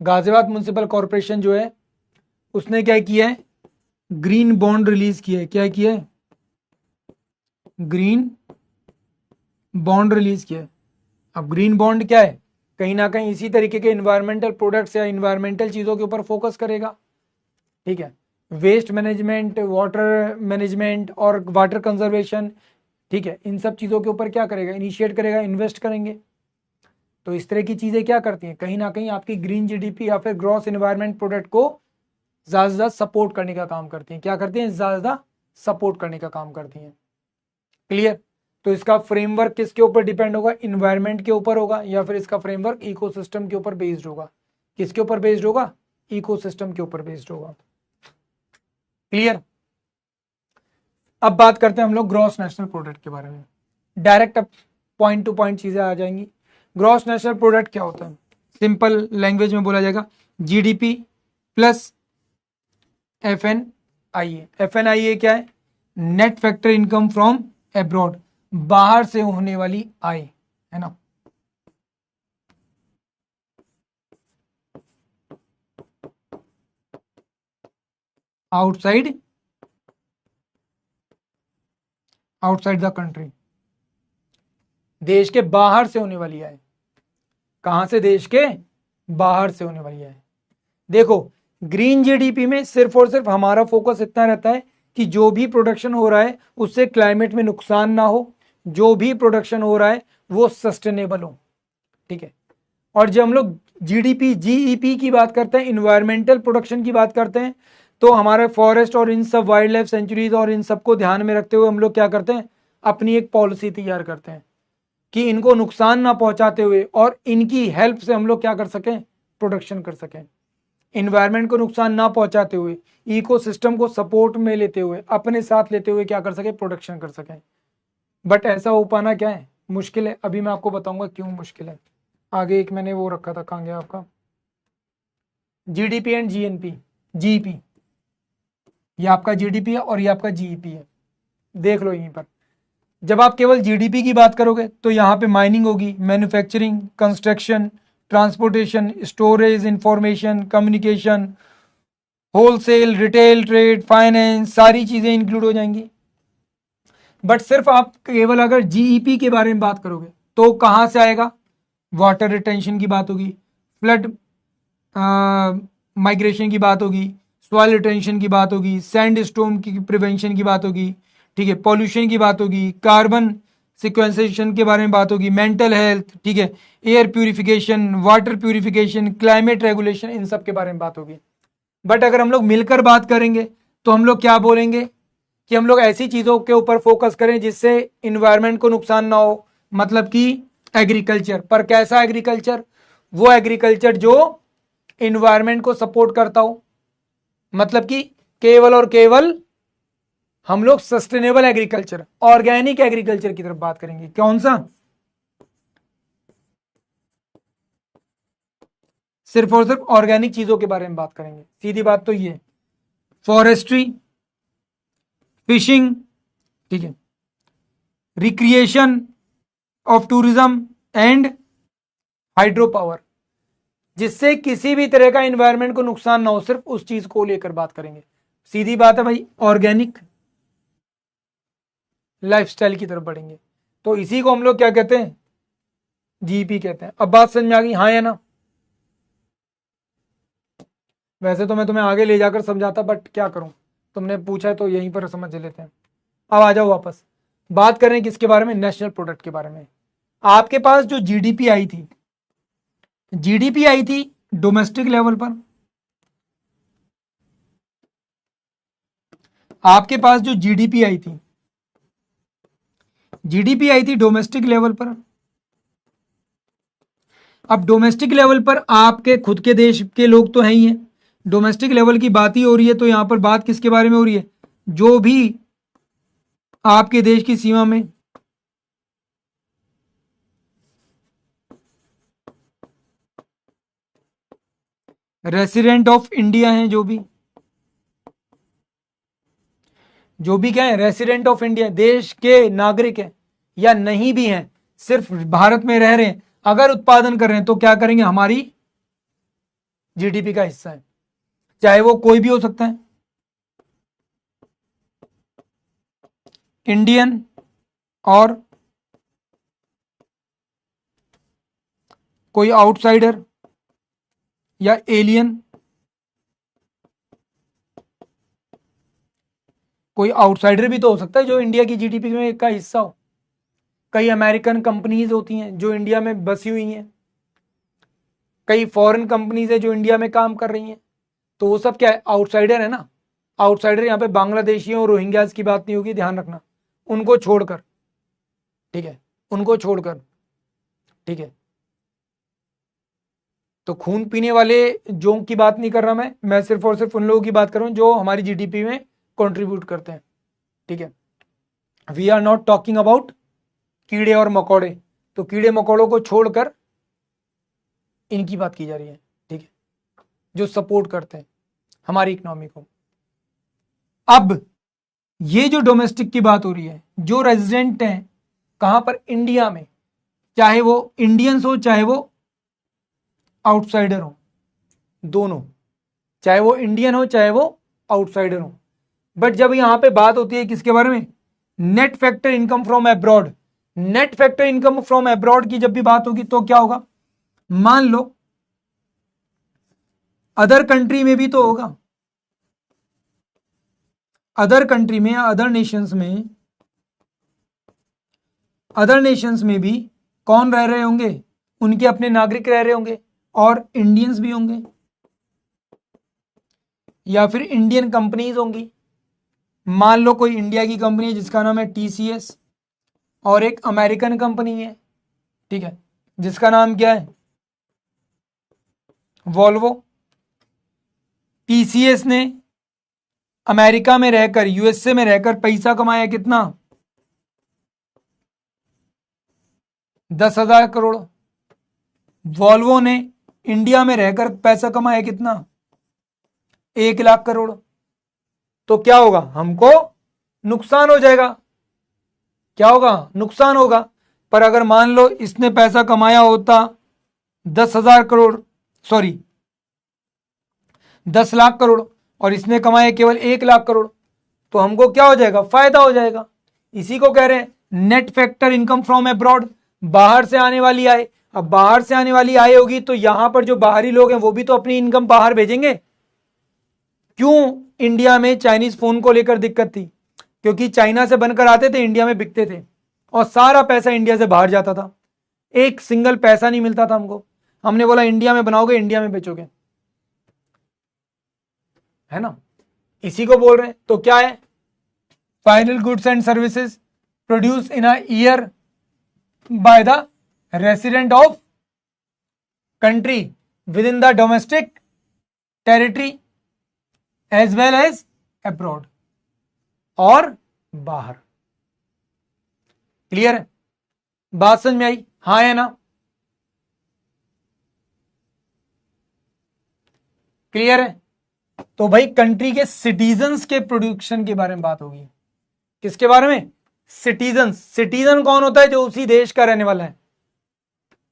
गाजियाबाद म्युनिसिपल कॉरपोरेशन जो है उसने क्या किया है, ग्रीन बॉन्ड रिलीज किया है। क्या किया है, ग्रीन बॉन्ड रिलीज किया है। अब ग्रीन बॉन्ड क्या है, कहीं ना कहीं इसी तरीके के इन्वायरमेंटल प्रोडक्ट्स या इन्वायरमेंटल चीजों के ऊपर फोकस करेगा। ठीक है, वेस्ट मैनेजमेंट, वाटर मैनेजमेंट और वाटर कंजर्वेशन, ठीक है, इन सब चीजों के ऊपर क्या करेगा, इनिशिएट करेगा, इन्वेस्ट करेंगे। तो इस तरह की चीजें क्या करती हैं, कहीं ना कहीं आपकी ग्रीन जीडीपी या फिर ग्रॉस इन्वायरमेंट प्रोडक्ट को ज्यादा से ज्यादा सपोर्ट करने का काम करती हैं। क्या करती हैं, ज्यादा ज्यादा सपोर्ट करने का काम करती हैं। क्लियर। तो इसका फ्रेमवर्क किसके ऊपर डिपेंड होगा, इन्वायरमेंट के ऊपर होगा, या फिर इसका फ्रेमवर्क इकोसिस्टम के ऊपर बेस्ड होगा। किसके ऊपर बेस्ड होगा, इकोसिस्टम के ऊपर बेस्ड होगा। क्लियर। अब बात करते हैं हम लोग ग्रॉस नेशनल प्रोडक्ट के बारे में। डायरेक्ट अब पॉइंट टू पॉइंट चीजें आ जाएंगी। ग्रॉस नेशनल प्रोडक्ट क्या होता है, सिंपल लैंग्वेज में बोला जाएगा, जीडीपी प्लस एफएनआईए। एफएनआईए क्या है, net factor income from abroad, बाहर से होने वाली आय, है ना। आउटसाइड, आउटसाइड द कंट्री, देश के बाहर से होने वाली आय। कहां से, देश के बाहर से होने वाली आय। देखो ग्रीन जीडीपी में सिर्फ और सिर्फ हमारा फोकस इतना रहता है कि जो भी प्रोडक्शन हो रहा है उससे क्लाइमेट में नुकसान ना हो, जो भी प्रोडक्शन हो रहा है वो सस्टेनेबल हो। ठीक है, और जब हम लोग जीडीपी जीईपी की बात करते हैं, इन्वायरमेंटल प्रोडक्शन की बात करते हैं, तो हमारे फॉरेस्ट और इन सब वाइल्ड लाइफ सेंचुरीज और इन सबको ध्यान में रखते हुए हम लोग क्या करते हैं, अपनी एक पॉलिसी तैयार करते हैं कि इनको नुकसान ना पहुंचाते हुए और इनकी हेल्प से हम लोग क्या कर सकें, प्रोडक्शन कर सकें। इन्वायरमेंट को नुकसान ना पहुंचाते हुए, इकोसिस्टम को सपोर्ट में लेते हुए, अपने साथ लेते हुए क्या कर सके, प्रोडक्शन कर सकें। बट ऐसा हो पाना क्या है, मुश्किल है। अभी मैं आपको बताऊंगा क्यों मुश्किल है। आगे एक मैंने वो रखा था, कहां गया आपका, जीडीपी एंड जीएनपी, जीईपी। ये आपका जीडीपी है और ये आपका जीईपी है। देख लो यहीं पर, जब आप केवल जीडीपी की बात करोगे तो यहाँ पे माइनिंग होगी, manufacturing, construction, transportation, storage, information, communication, wholesale, retail, trade, finance, सारी चीजें इंक्लूड हो जाएंगी। बट सिर्फ आप केवल अगर जीईपी के बारे में बात करोगे तो कहां से आएगा? वाटर रिटेंशन की बात होगी, फ्लड माइग्रेशन की बात होगी, सॉइल रिटेंशन की बात होगी, सैंड स्टॉर्म की प्रिवेंशन की बात होगी, ठीक है, पॉल्यूशन की बात होगी, कार्बन सिक्वेंसेशन के बारे में बात होगी, मेंटल हेल्थ, ठीक है, air purification, water purification, climate regulation, इन सब के बारे में बात होगी। बट अगर हम लोग मिलकर बात करेंगे तो हम लोग क्या बोलेंगे कि हम लोग ऐसी चीजों के ऊपर फोकस करें जिससे इन्वायरमेंट को नुकसान ना हो, मतलब कि एग्रीकल्चर। पर कैसा एग्रीकल्चर? वो एग्रीकल्चर जो इन्वायरमेंट को सपोर्ट करता हो, मतलब कि केवल और केवल हम लोग सस्टेनेबल एग्रीकल्चर, ऑर्गेनिक एग्रीकल्चर की तरफ बात करेंगे। कौन सा? सिर्फ और सिर्फ ऑर्गेनिक चीजों के बारे में बात करेंगे। सीधी बात तो ये, फॉरेस्ट्री, फिशिंग, ठीक है, recreation of tourism and hydro power, जिससे किसी भी तरह का इन्वायरमेंट को नुकसान ना हो, सिर्फ उस चीज को लेकर बात करेंगे। सीधी बात है भाई, ऑर्गेनिक लाइफस्टाइल की तरफ बढ़ेंगे। तो इसी को हम लोग क्या कहते हैं? जीपी कहते हैं। अब बात समझ में आ गई, हाँ या ना? वैसे तो मैं तुम्हें आगे ले जाकर समझाता, बट क्या करूं, तुमने पूछा है तो यहीं पर समझ लेते हैं। अब आ जाओ वापस, बात करें किसके बारे में? नेशनल प्रोडक्ट के बारे में। आपके पास जो जीडीपी आई थी, जीडीपी आई थी डोमेस्टिक लेवल पर। आपके पास जो जीडीपी आई थी, जीडीपी आई थी डोमेस्टिक लेवल पर। अब डोमेस्टिक लेवल पर आपके खुद के देश के लोग तो हैं ही हैं, डोमेस्टिक लेवल की बात ही हो रही है, तो यहां पर बात किसके बारे में हो रही है? जो भी आपके देश की सीमा में रेसिडेंट ऑफ इंडिया हैं, जो भी क्या है, रेसिडेंट ऑफ इंडिया, देश के नागरिक हैं या नहीं भी हैं, सिर्फ भारत में रह रहे हैं, अगर उत्पादन कर रहे हैं तो क्या करेंगे? हमारी जीडीपी का हिस्सा है। चाहे वो कोई भी हो सकता है, इंडियन और कोई आउटसाइडर या एलियन, कोई आउटसाइडर भी तो हो सकता है जो इंडिया की जीडीपी में का हिस्सा हो। कई अमेरिकन कंपनीज होती हैं जो इंडिया में बसी हुई हैं, कई फॉरेन कंपनीज है जो इंडिया में काम कर रही हैं, तो वो सब क्या है? आउटसाइडर है ना। आउटसाइडर यहाँ पे बांग्लादेशियों और रोहिंग्यास की बात नहीं होगी, ध्यान रखना, उनको छोड़कर, ठीक है, उनको छोड़कर, ठीक है। तो खून पीने वाले जोंक की बात नहीं कर रहा मैं सिर्फ और सिर्फ उन लोगों की बात कर रहा हूं जो हमारी जीडीपी में कंट्रीब्यूट करते हैं, ठीक है। We are not talking about कीड़े और मकोड़े, तो कीड़े मकोड़ों को छोड़कर इनकी बात की जा रही है, ठीक है, जो सपोर्ट करते हैं हमारी इकोनॉमी को। अब ये जो डोमेस्टिक की बात हो रही है, जो रेजिडेंट हैं कहां पर? इंडिया में, चाहे वो इंडियंस हो चाहे वो आउटसाइडर हो, दोनों, चाहे वो इंडियन हो चाहे वो आउटसाइडर हो। बट जब यहां पे बात होती है किसके बारे में? Net factor income from abroad. Net factor income from abroad की जब भी बात होगी तो क्या होगा? मान लो अदर कंट्री में भी तो होगा, अदर कंट्री में, अदर नेशंस में, अदर नेशंस में भी कौन रह रहे होंगे? उनके अपने नागरिक रह रहे होंगे और इंडियंस भी होंगे, या फिर इंडियन कंपनीज होंगी। मान लो कोई इंडिया की कंपनी है जिसका नाम है टीसीएस, और एक अमेरिकन कंपनी है, ठीक है, जिसका नाम क्या है? वॉल्वो। टीसीएस ने अमेरिका में रहकर, यूएसए में रहकर पैसा कमाया कितना? 10,000 करोड़। वॉल्वो ने इंडिया में रहकर पैसा कमाया कितना? 1,00,000 करोड़। तो क्या होगा? हमको नुकसान हो जाएगा। क्या होगा? नुकसान होगा। पर अगर मान लो इसने पैसा कमाया होता 10,000 करोड़, सॉरी 10 लाख करोड़, और इसने कमाए केवल 1 लाख करोड़, तो हमको क्या हो जाएगा, फायदा हो जाएगा। इसी को कह रहे हैं net factor income from abroad, बाहर से आने वाली आय। अब बाहर से आने वाली आय होगी तो यहां पर जो बाहरी लोग हैं वो भी तो अपनी इनकम बाहर भेजेंगे। क्यों इंडिया में चाइनीज फोन को लेकर दिक्कत थी, क्योंकि चाइना से बनकर आते थे, इंडिया में बिकते थे और सारा पैसा इंडिया से बाहर जाता था, एक सिंगल पैसा नहीं मिलता था हमको। हमने बोला इंडिया में बनाओगे, इंडिया में बेचोगे, है ना, इसी को बोल रहे हैं। तो क्या है, final goods and services produce in a year by the resident of country within the domestic territory as well as abroad, और बाहर। क्लियर है, बात समझ में आई, हाँ है ना, क्लियर है। तो भाई कंट्री के सिटीजन्स के प्रोडक्शन के बारे में बात होगी। किसके बारे में, सिटीजन्स। सिटीजन कौन होता है, जो उसी देश का रहने वाला है।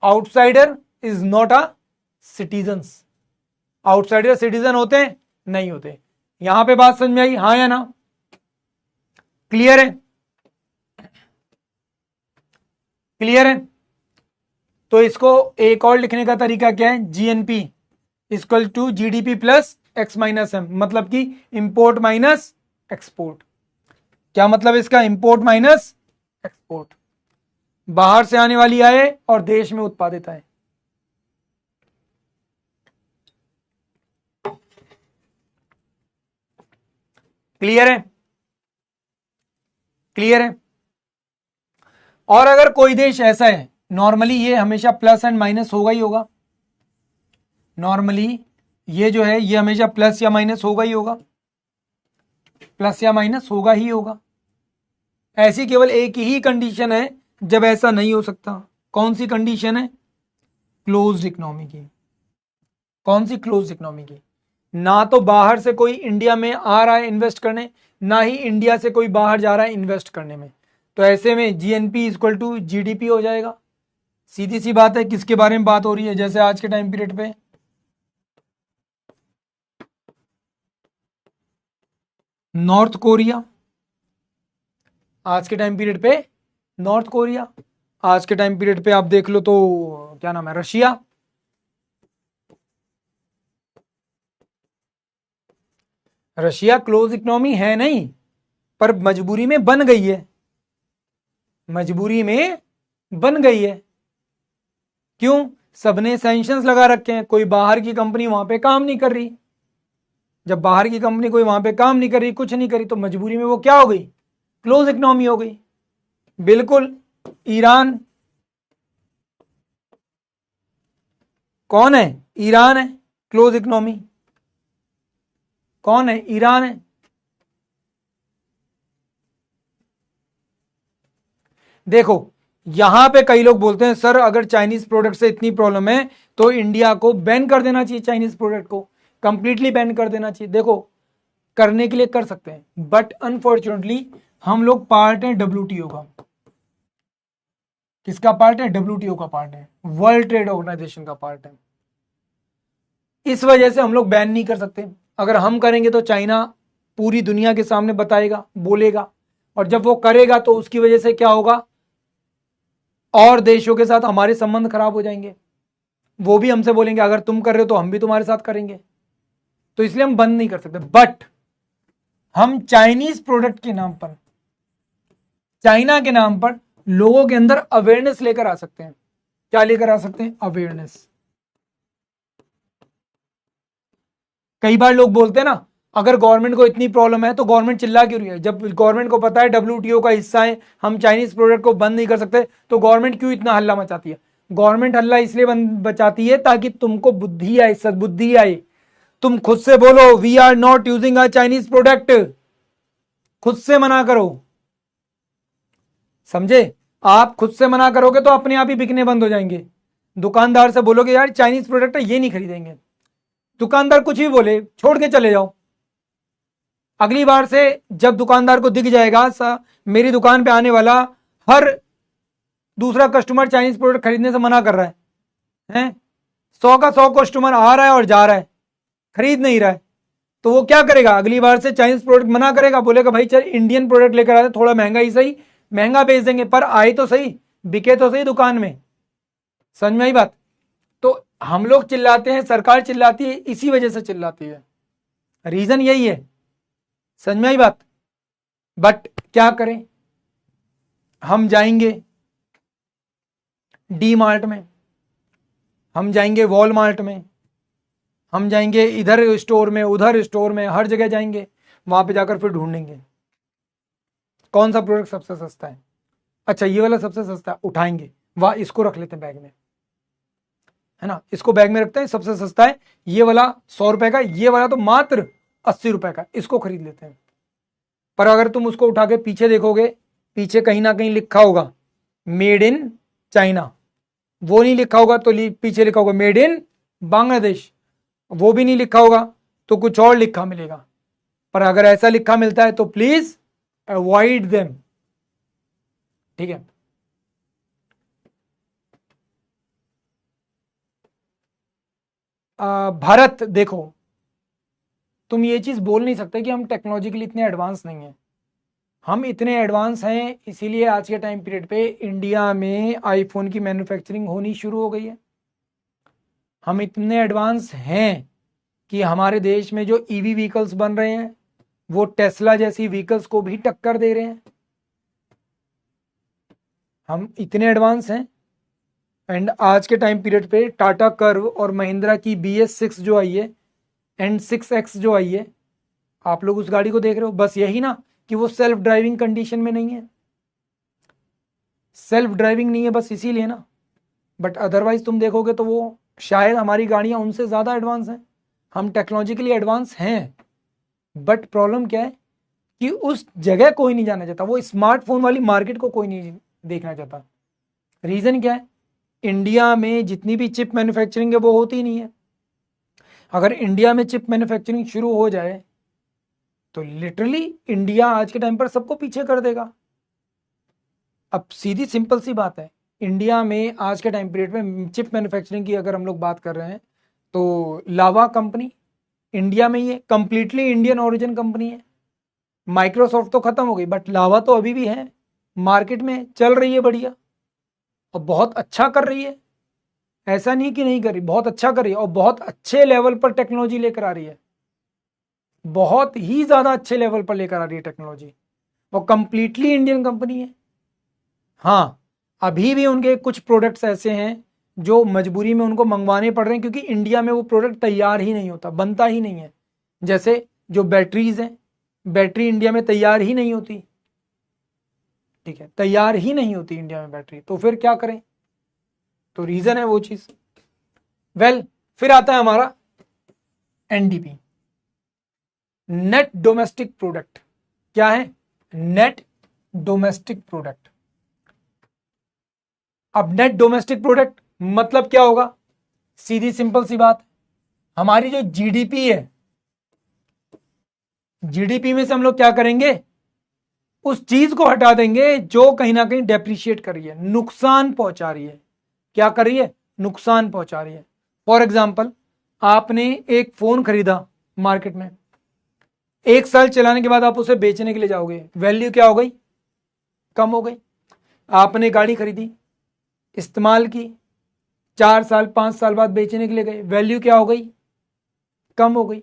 Outsider is not a citizens. Outsider citizen होते हैं, नहीं होते। यहां पे बात समझ में आई, हाँ या ना, क्लियर है, क्लियर है। तो इसको एक और लिखने का तरीका क्या है, GNP equal to GDP plus X minus M, मतलब कि इंपोर्ट माइनस एक्सपोर्ट। क्या मतलब इसका, इंपोर्ट माइनस एक्सपोर्ट, बाहर से आने वाली आय और देश में उत्पादित आय। क्लियर है, क्लियर है। और अगर कोई देश ऐसा है, नॉर्मली ये हमेशा प्लस एंड माइनस होगा ही होगा, नॉर्मली ये जो है ये हमेशा प्लस या माइनस होगा ही होगा, प्लस या माइनस होगा ही होगा। ऐसी केवल एक ही कंडीशन है जब ऐसा नहीं हो सकता। कौन सी कंडीशन है, क्लोज्ड इकोनॉमी की। कौन सी, क्लोज्ड इकोनॉमी की। ना तो बाहर से कोई इंडिया में आ रहा है इन्वेस्ट करने, ना ही इंडिया से कोई बाहर जा रहा है इन्वेस्ट करने में। तो ऐसे में जीएनपी इक्वल टू जीडीपी हो जाएगा। सीधी सी बात है, किसके बारे में बात हो रही है, जैसे आज के टाइम पीरियड पे नॉर्थ कोरिया, आज के टाइम पीरियड पे नॉर्थ कोरिया, आज के टाइम पीरियड पे आप देख लो तो क्या नाम है, रशिया। रशिया क्लोज इकोनॉमी है नहीं, पर मजबूरी में बन गई है, मजबूरी में बन गई है। क्यों, सबने सैंक्शंस लगा रखे हैं, कोई बाहर की कंपनी वहां पे काम नहीं कर रही। जब बाहर की कंपनी कोई वहां पे काम नहीं कर रही, कुछ नहीं करी, तो मजबूरी में वो क्या हो गई, क्लोज इकोनॉमी हो गई। बिल्कुल। ईरान, कौन है, ईरान है क्लोज इकोनॉमी। कौन है, ईरान है। देखो यहां पे कई लोग बोलते हैं सर अगर चाइनीज प्रोडक्ट से इतनी प्रॉब्लम है तो इंडिया को बैन कर देना चाहिए, चाइनीज प्रोडक्ट को कंप्लीटली बैन कर देना चाहिए। देखो करने के लिए कर सकते हैं, बट अनफॉर्चुनेटली हम लोग पार्ट है डब्ल्यूटीओ का। किसका पार्ट है, डब्ल्यूटीओ का पार्ट है, वर्ल्ड ट्रेड ऑर्गेनाइजेशन का पार्ट है। इस वजह से हम लोग बैन नहीं कर सकते। अगर हम करेंगे तो चाइना पूरी दुनिया के सामने बताएगा, बोलेगा, और जब वो करेगा तो उसकी वजह से क्या होगा, और देशों के साथ हमारे संबंध खराब हो जाएंगे। वो भी हमसे बोलेंगे अगर तुम कर रहे हो तो हम भी तुम्हारे साथ करेंगे। तो इसलिए हम बंद नहीं कर सकते, बट हम चाइनीज प्रोडक्ट के नाम पर, चाइना के नाम पर लोगों के अंदर अवेयरनेस लेकर आ सकते हैं। क्या लेकर आ सकते हैं, अवेयरनेस। कई बार लोग बोलते हैं ना अगर गवर्नमेंट को इतनी प्रॉब्लम है तो गवर्नमेंट चिल्ला क्यों रही है, जब गवर्नमेंट को पता है डब्ल्यूटीओ का हिस्सा है, हम चाइनीज प्रोडक्ट को बंद नहीं कर सकते, तो गवर्नमेंट क्यों इतना हल्ला मचाती है। गवर्नमेंट हल्ला इसलिए बचाती है ताकि तुमको बुद्धि आए, सद्बुद्धि आए। तुम खुद से बोलो we are not using a Chinese product, खुद से मना करो, समझे। आप खुद से मना करोगे तो अपने आप ही बिकने बंद हो जाएंगे। दुकानदार से बोलोगे यार चाइनीज प्रोडक्ट है ये नहीं खरीदेंगे, दुकानदार कुछ भी बोले छोड़ के चले जाओ। अगली बार से जब दुकानदार को दिख जाएगा मेरी दुकान पे आने वाला हर दूसरा कस्टमर चाइनीज प्रोडक्ट खरीदने से मना कर रहा है, 100 का 100 कस्टमर आ रहा है और जा रहा है, खरीद नहीं रहा है, तो वो क्या करेगा, अगली बार से चाइनीज प्रोडक्ट मना करेगा, बोलेगा भाई चल इंडियन प्रोडक्ट लेकर आते, थोड़ा महंगा ही सही, महंगा बेच देंगे पर आए तो सही, बिके तो सही दुकान में। समझ में आई बात? तो हम लोग चिल्लाते हैं, सरकार चिल्लाती है, इसी वजह से चिल्लाती है, रीजन यही है। समझ में आई बात? बट क्या करें, हम जाएंगे डी मार्ट में, हम जाएंगे वॉलमार्ट में, हम जाएंगे इधर स्टोर में, उधर स्टोर में, हर जगह जाएंगे, वहां पे जाकर फिर ढूंढेंगे कौन सा प्रोडक्ट सबसे सस्ता है। अच्छा ये वाला सबसे सस्ता है, उठाएंगे, वाह इसको रख लेते हैं बैग में, है ना, इसको बैग में रखते हैं, सबसे सस्ता है ये वाला 100 रुपए का, ये वाला तो मात्र 80 रुपए का, इसको खरीद लेते हैं। पर अगर तुम उसको उठा के पीछे देखोगे, पीछे कहीं ना कहीं लिखा होगा मेड इन चाइना, वो नहीं लिखा होगा तो पीछे लिखा होगा मेड इन बांग्लादेश, वो भी नहीं लिखा होगा तो कुछ और लिखा मिलेगा। पर अगर ऐसा लिखा मिलता है तो प्लीज अवॉइड देम, ठीक है। भारत देखो, तुम ये चीज बोल नहीं सकते कि हम टेक्नोलॉजिकली इतने एडवांस नहीं हैं, हम इतने एडवांस हैं, इसीलिए आज के टाइम पीरियड पे इंडिया में आईफोन की मैन्युफैक्चरिंग होनी शुरू हो गई है। हम इतने एडवांस हैं कि हमारे देश में जो ईवी व्हीकल्स बन रहे हैं वो टेस्ला जैसी व्हीकल्स को भी टक्कर दे रहे हैं, हम इतने एडवांस हैं। एंड आज के टाइम पीरियड पे टाटा कर्व और महिंद्रा की BS6 जो आई है एंड 6X जो आई है, आप लोग उस गाड़ी को देख रहे हो, बस यही ना कि वो सेल्फ ड्राइविंग कंडीशन में नहीं है, सेल्फ ड्राइविंग नहीं है बस इसीलिए ना, बट अदरवाइज तुम देखोगे तो वो शायद हमारी गाड़ियां उनसे ज़्यादा एडवांस हैं, हम टेक्नोलॉजिकली एडवांस हैं। बट प्रॉब्लम क्या है कि उस जगह कोई नहीं जाना चाहता, वो स्मार्टफोन वाली मार्केट को कोई नहीं देखना चाहता। रीज़न क्या है, इंडिया में जितनी भी चिप मैन्युफैक्चरिंग है वो होती नहीं है। अगर इंडिया में चिप मैन्युफैक्चरिंग शुरू हो जाए तो लिटरली इंडिया आज के टाइम पर सबको पीछे कर देगा। अब सीधी सिंपल सी बात है, इंडिया में आज के टाइम पीरियड में चिप मैन्युफैक्चरिंग की अगर हम लोग बात कर रहे हैं तो लावा कंपनी इंडिया में ही है, कंप्लीटली इंडियन ओरिजिन कंपनी है। माइक्रोसॉफ्ट तो खत्म हो गई बट लावा तो अभी भी है, मार्केट में चल रही है बढ़िया और बहुत अच्छा कर रही है, ऐसा नहीं कि नहीं कर रही, बहुत अच्छा कर रही है और बहुत अच्छे लेवल पर टेक्नोलॉजी लेकर आ रही है, बहुत ही ज्यादा अच्छे लेवल पर लेकर आ रही है टेक्नोलॉजी, वो कंप्लीटली इंडियन कंपनी है। हाँ अभी भी उनके कुछ प्रोडक्ट्स ऐसे हैं जो मजबूरी में उनको मंगवाने पड़ रहे हैं क्योंकि इंडिया में वो प्रोडक्ट तैयार ही नहीं होता, बनता ही नहीं है। जैसे जो बैटरीज हैं, बैटरी इंडिया में तैयार ही नहीं होती, ठीक है, तैयार ही नहीं होती इंडिया में बैटरी, तो फिर क्या करें, तो रीजन है वो चीज। वेल फिर आता है हमारा NDP, नेट डोमेस्टिक प्रोडक्ट। क्या है? Net domestic product. अब नेट डोमेस्टिक प्रोडक्ट मतलब क्या होगा, सीधी सिंपल सी बात, हमारी जो GDP है, GDP में से हम लोग क्या करेंगे, उस चीज को हटा देंगे जो कहीं ना कहीं डेप्रिशिएट कर रही है, नुकसान पहुंचा रही है। क्या कर रही है? नुकसान पहुंचा रही है। फॉर एग्जाम्पल, आपने एक फोन खरीदा मार्केट में, 1 साल चलाने के बाद आप उसे बेचने के लिए जाओगे, वैल्यू क्या हो गई? कम हो गई। आपने गाड़ी खरीदी, इस्तेमाल की, 4 साल 5 साल बाद बेचने के लिए गए, वैल्यू क्या हो गई? कम हो गई,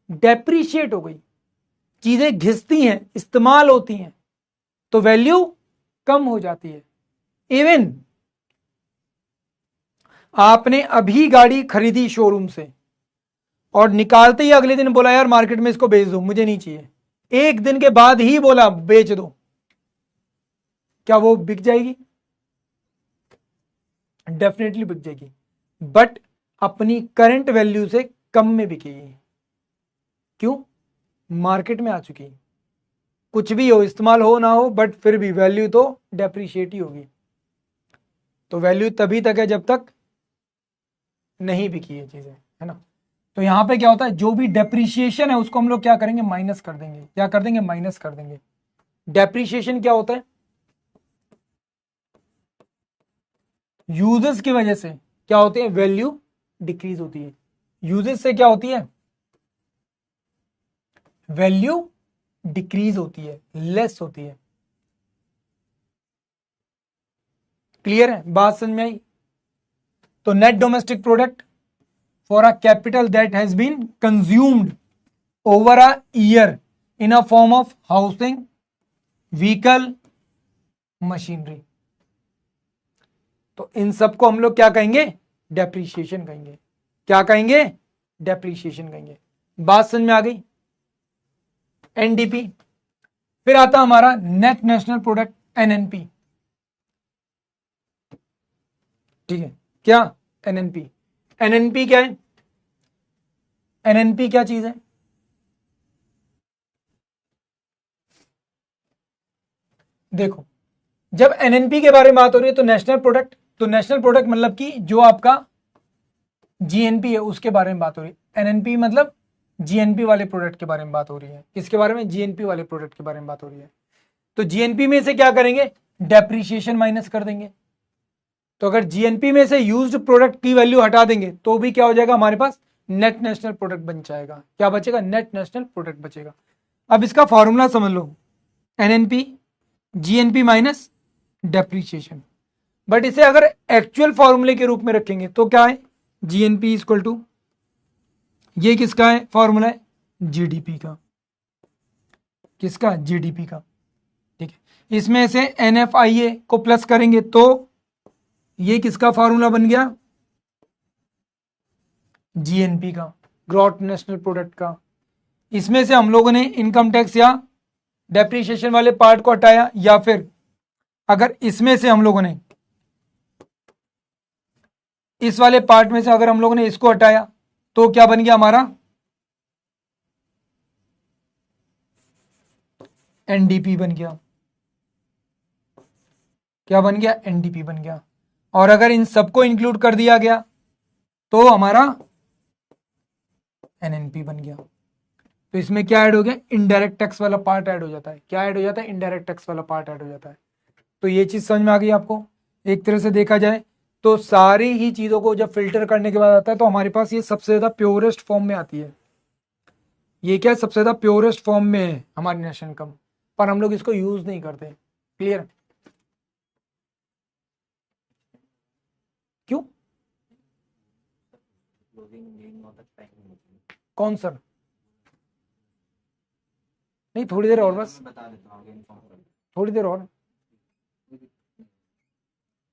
डेप्रीशिएट हो गई। चीजें घिसती हैं, इस्तेमाल होती हैं तो वैल्यू कम हो जाती है। इवन आपने अभी गाड़ी खरीदी शोरूम से और निकालते ही अगले दिन बोला यार मार्केट में इसको बेच दो, मुझे नहीं चाहिए, 1 दिन के बाद ही बोला बेच दो, क्या वो बिक जाएगी? डेफिनेटली बिक जाएगी, बट अपनी करंट वैल्यू से कम में बिकेगी। क्यों? मार्केट में आ चुकी, कुछ भी हो, इस्तेमाल हो ना हो, बट फिर भी वैल्यू तो डेप्रीशिएट ही होगी। तो वैल्यू तभी तक है जब तक नहीं बिकी है चीजें, है ना। तो यहां पे क्या होता है, जो भी डेप्रीशिएशन है उसको हम लोग क्या करेंगे, माइनस कर देंगे। क्या कर देंगे? माइनस कर देंगे। डेप्रीशिएशन क्या होता है? यूजेस की वजह से क्या होते हैं, वैल्यू डिक्रीज होती है। यूजेस से क्या होती है, वैल्यू डिक्रीज होती है, लेस होती है। क्लियर है, बात समझ में आई? तो net domestic product for a capital that has been consumed over a year in a form of housing, vehicle, machinery. तो इन सबको हम लोग क्या कहेंगे, डेप्रीशिएशन कहेंगे। क्या कहेंगे, डेप्रीशिएशन कहेंगे। बात समझ में आ गई? एनडीपी। फिर आता हमारा नेट नेशनल प्रोडक्ट, एनएनपी। ठीक है, क्या एनएनपी? एनएनपी क्या है? एनएनपी क्या चीज है? देखो, जब एनएनपी के बारे में बात हो रही है तो नेशनल प्रोडक्ट, तो नेशनल प्रोडक्ट मतलब कि जो आपका जीएनपी है उसके बारे में बात हो रही है। एनएनपी मतलब जीएनपी वाले प्रोडक्ट के बारे में बात हो रही है। किसके बारे में? जीएनपी वाले प्रोडक्ट के बारे में बात हो रही है। तो जीएनपी में से क्या करेंगे, डेप्रीशिएशन माइनस कर देंगे। तो अगर जीएनपी में से यूज्ड प्रोडक्ट की वैल्यू हटा देंगे तो भी क्या हो जाएगा, हमारे पास नेट नेशनल प्रोडक्ट बन जाएगा। क्या बचेगा? नेट नेशनल प्रोडक्ट बचेगा। अब इसका फॉर्मूला समझ लो, NNP GNP minus depreciation. But इसे अगर एक्चुअल फॉर्मूले के रूप में रखेंगे तो क्या है, जीएनपी इक्वल टू, ये किसका है फॉर्मूला है, जीडीपी का। किसका? जीडीपी का। ठीक है, इसमें से एनएफआईए को प्लस करेंगे तो ये किसका फॉर्मूला बन गया, जीएनपी का, ग्रॉस नेशनल प्रोडक्ट का। इसमें से हम लोगों ने इनकम टैक्स या डेप्रीशिएशन वाले पार्ट को हटाया, या फिर अगर इसमें से हम लोगों ने, इस वाले पार्ट में से अगर हम लोगों ने इसको हटाया तो क्या बन गया हमारा, एनडीपी बन गया। क्या बन गया? एनडीपी बन गया। और अगर इन सबको इंक्लूड कर दिया गया तो हमारा एनएनपी बन गया। तो इसमें क्या ऐड हो गया, इनडायरेक्ट टैक्स वाला पार्ट ऐड हो जाता है। क्या ऐड हो जाता है? इनडायरेक्ट टैक्स वाला पार्ट ऐड हो जाता है। तो ये चीज समझ में आ गई आपको? एक तरह से देखा जाए तो सारी ही चीजों को जब फिल्टर करने के बाद आता है तो हमारे पास ये सबसे ज्यादा प्योरेस्ट फॉर्म में आती है। ये क्या, सबसे ज्यादा प्योरेस्ट फॉर्म में है हमारी नेशनल इनकम, पर हम लोग इसको यूज नहीं करते। क्लियर? क्यों? कौन सर? नहीं, थोड़ी देर और बस, थोड़ी देर और।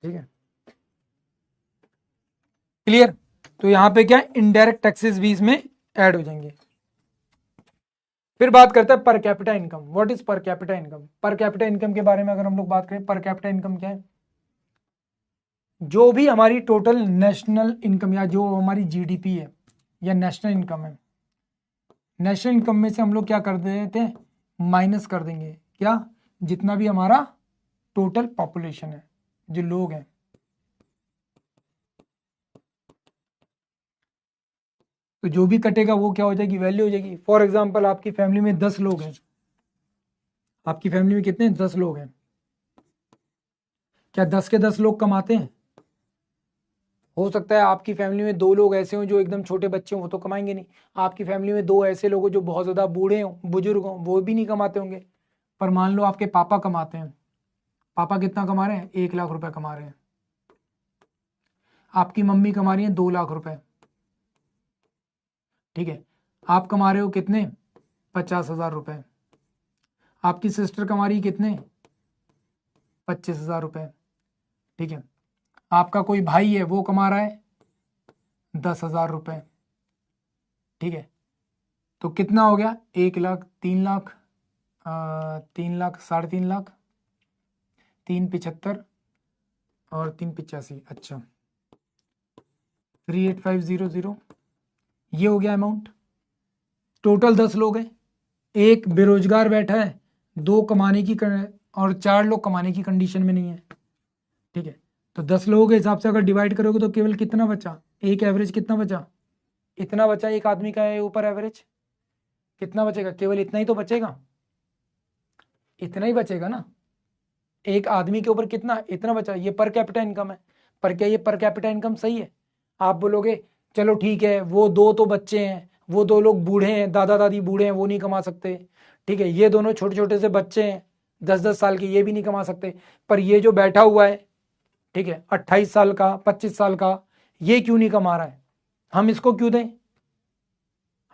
ठीक है, क्लियर? तो यहां पे क्या है, इनडायरेक्ट टैक्सेस भी इसमें ऐड हो जाएंगे। फिर बात करते हैं per capita income. What is per capita income? Per capita income के बारे में अगर हम लोग बात करें, पर कैपिटा इनकम क्या है, जो भी हमारी टोटल नेशनल इनकम या जो हमारी जीडीपी है या नेशनल इनकम है, नेशनल इनकम में से हम लोग क्या कर देते हैं, माइनस कर देंगे। क्या? जितना भी हमारा टोटल पॉपुलेशन है, जो लोग हैं, तो जो भी कटेगा वो क्या हो जाएगी, वैल्यू हो जाएगी। फॉर एग्जाम्पल आपकी फैमिली में 10 लोग हैं, आपकी फैमिली में कितने, 10 लोग हैं। क्या 10 के 10 लोग कमाते हैं? हो सकता है आपकी फैमिली में 2 लोग ऐसे हों जो एकदम छोटे बच्चे हों, वो तो कमाएंगे नहीं। आपकी फैमिली में 2 ऐसे लोग हो जो बहुत ज़्यादा बूढ़े हों, बुजुर्ग हों, वो भी नहीं कमाते होंगे। पर मान लो आपके पापा कमाते हैं। पापा कितना कमा रहे हैं? 1 लाख रुपए कमा रहे हैं। आपकी मम्मी कमा रही है 2 लाख रुपए। ठीक है, आप कमा रहे हो कितने, 50,000 रुपए। आपकी सिस्टर कमा रही है कितने, 25,000 रुपए। ठीक है, आपका कोई भाई है वो कमा रहा है 10,000 रुपए। ठीक है, तो कितना हो गया, 1 लाख, 3 लाख, 3 लाख, 3.5 लाख, 3,75 और 3,85। अच्छा, 3,85,00, ये हो गया अमाउंट। टोटल 10 लोग हैं, एक बेरोजगार बैठा है, 2 कमाने की और 4 लोग कमाने की कंडीशन में नहीं है। ठीक है, तो 10 लोगों के हिसाब से अगर डिवाइड करोगे तो केवल कितना बचा, एक एवरेज कितना बचा, इतना बचा एक आदमी का ऊपर एवरेज। कितना बचेगा, केवल इतना ही तो बचेगा, इतना ही बचेगा ना। एक आदमी के ऊपर कितना, इतना बचा। ये पर कैपिटा इनकम है। पर क्या ये पर कैपिटा इनकम सही है? आप बोलोगे चलो ठीक है, वो दो तो बच्चे हैं, वो दो लोग बूढ़े हैं, दादा दादी बूढ़े हैं, वो नहीं कमा सकते। ठीक है, ये दोनों छोटे छोटे से बच्चे हैं 10-10 साल के, ये भी नहीं कमा सकते। पर ये जो बैठा हुआ है, ठीक है, 28 साल का, 25 साल का, ये क्यों नहीं कमा रहा है? हम इसको क्यों दें?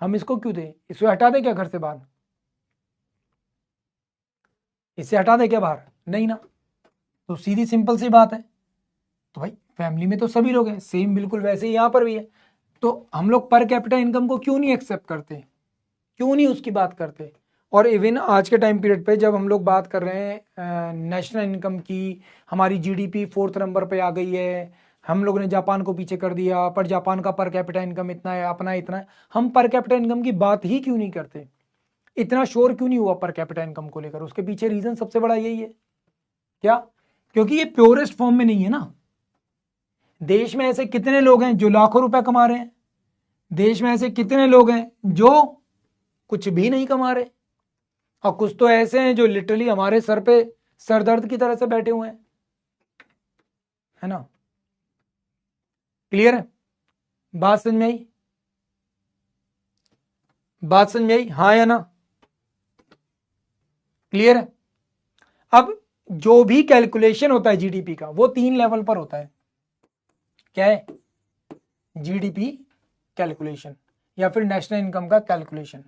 हम इसको क्यों दें? इसे हटा दें क्या घर से बाहर? इसे हटा दें क्या बाहर? नहीं ना। तो सीधी सिंपल सी बात है। तो भाई फैमिली में तो सभी लोग हैं, सेम बिल्कुल वैसे ही यहाँ पर भी है। तो हम लोग पर कैपिटा इनकम को क्यों नहीं एक्सेप्ट करते, क्यों नहीं उसकी बात करते? और इवन आज के टाइम पीरियड पे जब हम लोग बात कर रहे हैं नेशनल इनकम की, हमारी जीडीपी 4th नंबर पे आ गई है, हम लोग ने जापान को पीछे कर दिया, पर जापान का पर कैपिटा इनकम इतना है, अपना इतना है, हम पर कैपिटा इनकम की बात ही क्यों नहीं करते? इतना शोर क्यों नहीं हुआ पर कैपिटा इनकम को लेकर? उसके पीछे रीजन सबसे बड़ा यही है। क्या? क्योंकि ये प्योरेस्ट फॉर्म में नहीं है ना। देश में ऐसे कितने लोग हैं जो लाखों रुपए कमा रहे हैं? देश में ऐसे कितने लोग हैं जो कुछ भी नहीं कमा रहे? और कुछ तो ऐसे हैं जो लिटरली हमारे सर पे सरदर्द की तरह से बैठे हुए हैं, है ना? क्लियर है? बात समझ में आई? बात समझ में आई, हाँ या ना? क्लियर है? अब जो भी कैलकुलेशन होता है जीडीपी का, वो 3 लेवल पर होता है। क्या है? जीडीपी कैलकुलेशन या फिर नेशनल इनकम का कैलकुलेशन,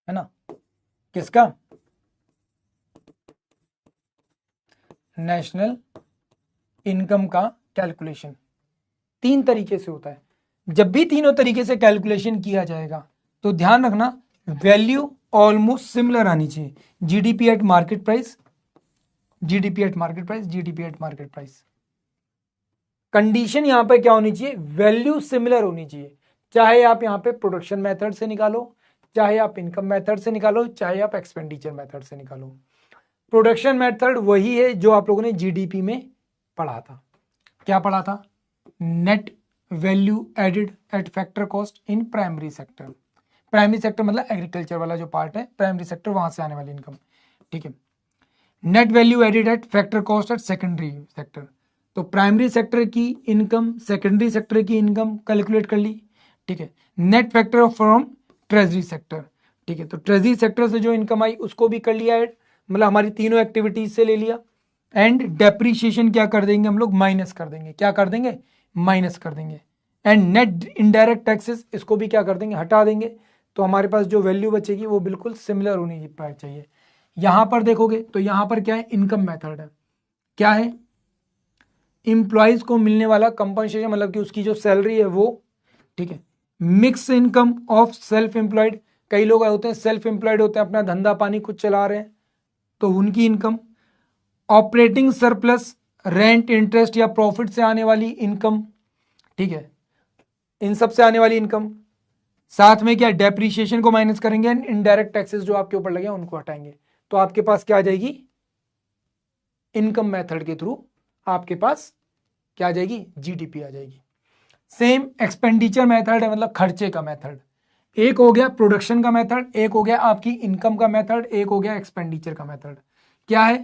है ना? किसका? नेशनल इनकम का कैलकुलेशन 3 तरीके से होता है। जब भी तीनों तरीके से कैलकुलेशन किया जाएगा तो ध्यान रखना, वैल्यू ऑलमोस्ट सिमिलर आनी चाहिए। GDP at market price, GDP at market price, GDP at market price. Condition यहां पे क्या होनी चाहिए? वैल्यू सिमिलर होनी चाहिए। चाहे आप यहां पे प्रोडक्शन मेथड से निकालो, चाहे आप इनकम मेथड से निकालो, चाहे आप एक्सपेंडिचर मेथड से निकालो। प्रोडक्शन मेथड वही है जो आप लोगों ने जीडीपी में पढ़ा था। क्या पढ़ा था? Net value added at factor cost in primary sector. Primary sector मतलब एग्रीकल्चर वाला जो पार्ट है, प्राइमरी सेक्टर, वहां से आने वाली इनकम। ठीक है। Net value added at factor cost at secondary sector. तो प्राइमरी सेक्टर की इनकम, सेकेंडरी सेक्टर की इनकम कैलकुलेट कर ली। ठीक है। Net factor from treasury sector. ठीक है, तो ट्रेजरी सेक्टर से जो इनकम आई उसको भी कर लिया ऐड, मतलब हमारी तीनों एक्टिविटीज से ले लिया। एंड डेप्रीशिएशन क्या कर देंगे हम लोग? माइनस कर देंगे। क्या कर देंगे? माइनस कर देंगे। एंड नेट इनडायरेक्ट टैक्सेस, इसको भी क्या कर देंगे? हटा देंगे। तो हमारे पास जो वैल्यू बचेगी वो बिल्कुल सिमिलर होनी चाहिए। यहां पर देखोगे तो यहां पर क्या है? इनकम मेथड है। क्या है? इंप्लॉइज को मिलने वाला कंपनसेशन, मतलब कि उसकी जो सैलरी है वो। ठीक है। Mix income of self employed, कई लोग होते हैं सेल्फ एम्प्लॉयड होते हैं, अपना धंधा पानी खुद चला रहे हैं, तो उनकी income. Operating surplus, rent, interest या प्रॉफिट से आने वाली इनकम। ठीक है, इन सब से आने वाली इनकम। साथ में क्या? डेप्रीशिएशन को माइनस करेंगे एंड इनडायरेक्ट टैक्सेस जो आपके ऊपर लगे उनको हटाएंगे। तो आपके पास क्या आ जाएगी? इनकम मेथड के थ्रू आपके पास क्या आ जाएगी? जीडीपी आ जाएगी। सेम एक्सपेंडिचर मेथड है, मतलब खर्चे का मेथड। एक हो गया प्रोडक्शन का मेथड, एक हो गया आपकी इनकम का मेथड, एक हो गया एक्सपेंडिचर का मेथड। क्या है?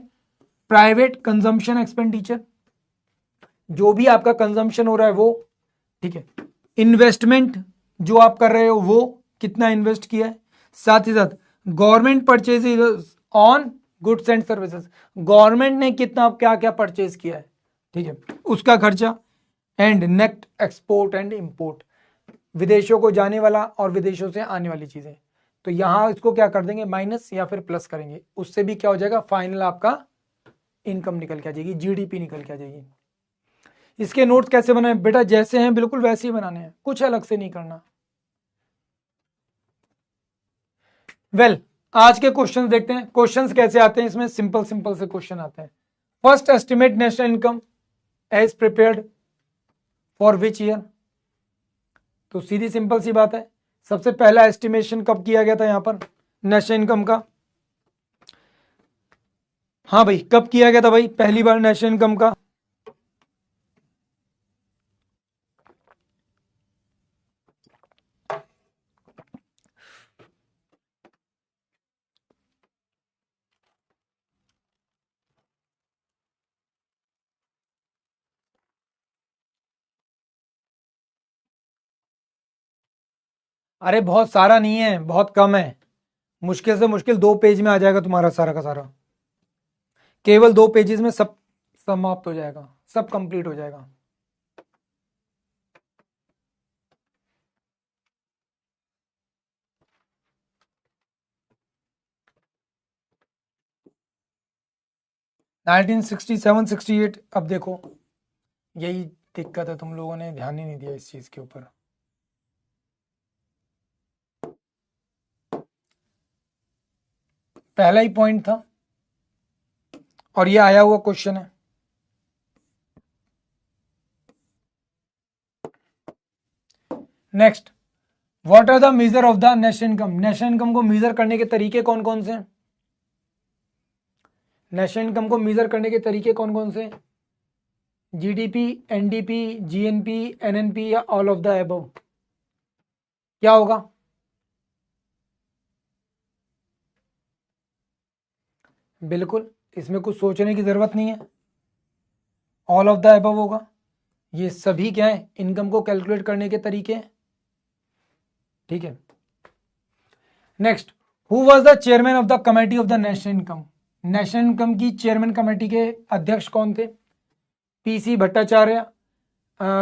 प्राइवेट कंजम्पशन एक्सपेंडिचर, जो भी आपका कंजम्पशन हो रहा है वो। ठीक है। इन्वेस्टमेंट जो आप कर रहे हो वो कितना इन्वेस्ट किया है। साथ ही साथ government purchase on goods and services, government ने कितना क्या क्या परचेज किया है, ठीक है, उसका खर्चा। And net export and import, विदेशों को जाने वाला और विदेशों से आने वाली चीजें। तो यहां इसको क्या कर देंगे? माइनस या फिर प्लस करेंगे, उससे भी क्या हो जाएगा? फाइनल आपका इनकम निकल के आ जाएगी, जीडीपी निकल के आ जाएगी। इसके नोट्स कैसे बनाए बेटा? जैसे हैं बिल्कुल वैसे ही बनाने हैं, कुछ अलग से नहीं करना। वेल आज के क्वेश्चंस देखते हैं। क्वेश्चंस कैसे आते हैं इसमें? सिंपल सिंपल से क्वेश्चन आते हैं। First, estimate national income as prepared for which year. तो सीधी सिंपल सी बात है, सबसे पहला एस्टिमेशन कब किया गया था यहां पर नेशनल इनकम का? हाँ भाई, कब किया गया था भाई पहली बार नेशनल इनकम का? अरे बहुत सारा नहीं है, बहुत कम है। मुश्किल से मुश्किल 2 पेज में आ जाएगा तुम्हारा सारा का सारा। केवल 2 पेजेस में सब समाप्त हो जाएगा, सब कंप्लीट हो जाएगा। नाइनटीन 67-68। अब देखो, यही दिक्कत है, तुम लोगों ने ध्यान ही नहीं दिया इस चीज के ऊपर। पहला ही पॉइंट था और ये आया हुआ क्वेश्चन है। Next, what are the measure of the national income. National income को मेजर करने के तरीके कौन कौन से हैं? नेशनल इनकम को मेजर करने के तरीके कौन कौन से? जीडीपी, एनडीपी, जीएनपी, एनएनपी या ऑल ऑफ द अबव? क्या होगा? बिल्कुल, इसमें कुछ सोचने की जरूरत नहीं है, ऑल ऑफ द अबव होगा। ये सभी क्या है? इनकम को कैलकुलेट करने के तरीके हैं। ठीक है। Next, who was the chairman of the committee of the national income. National income की चेयरमैन कमेटी के अध्यक्ष कौन थे? PC Bhattacharya,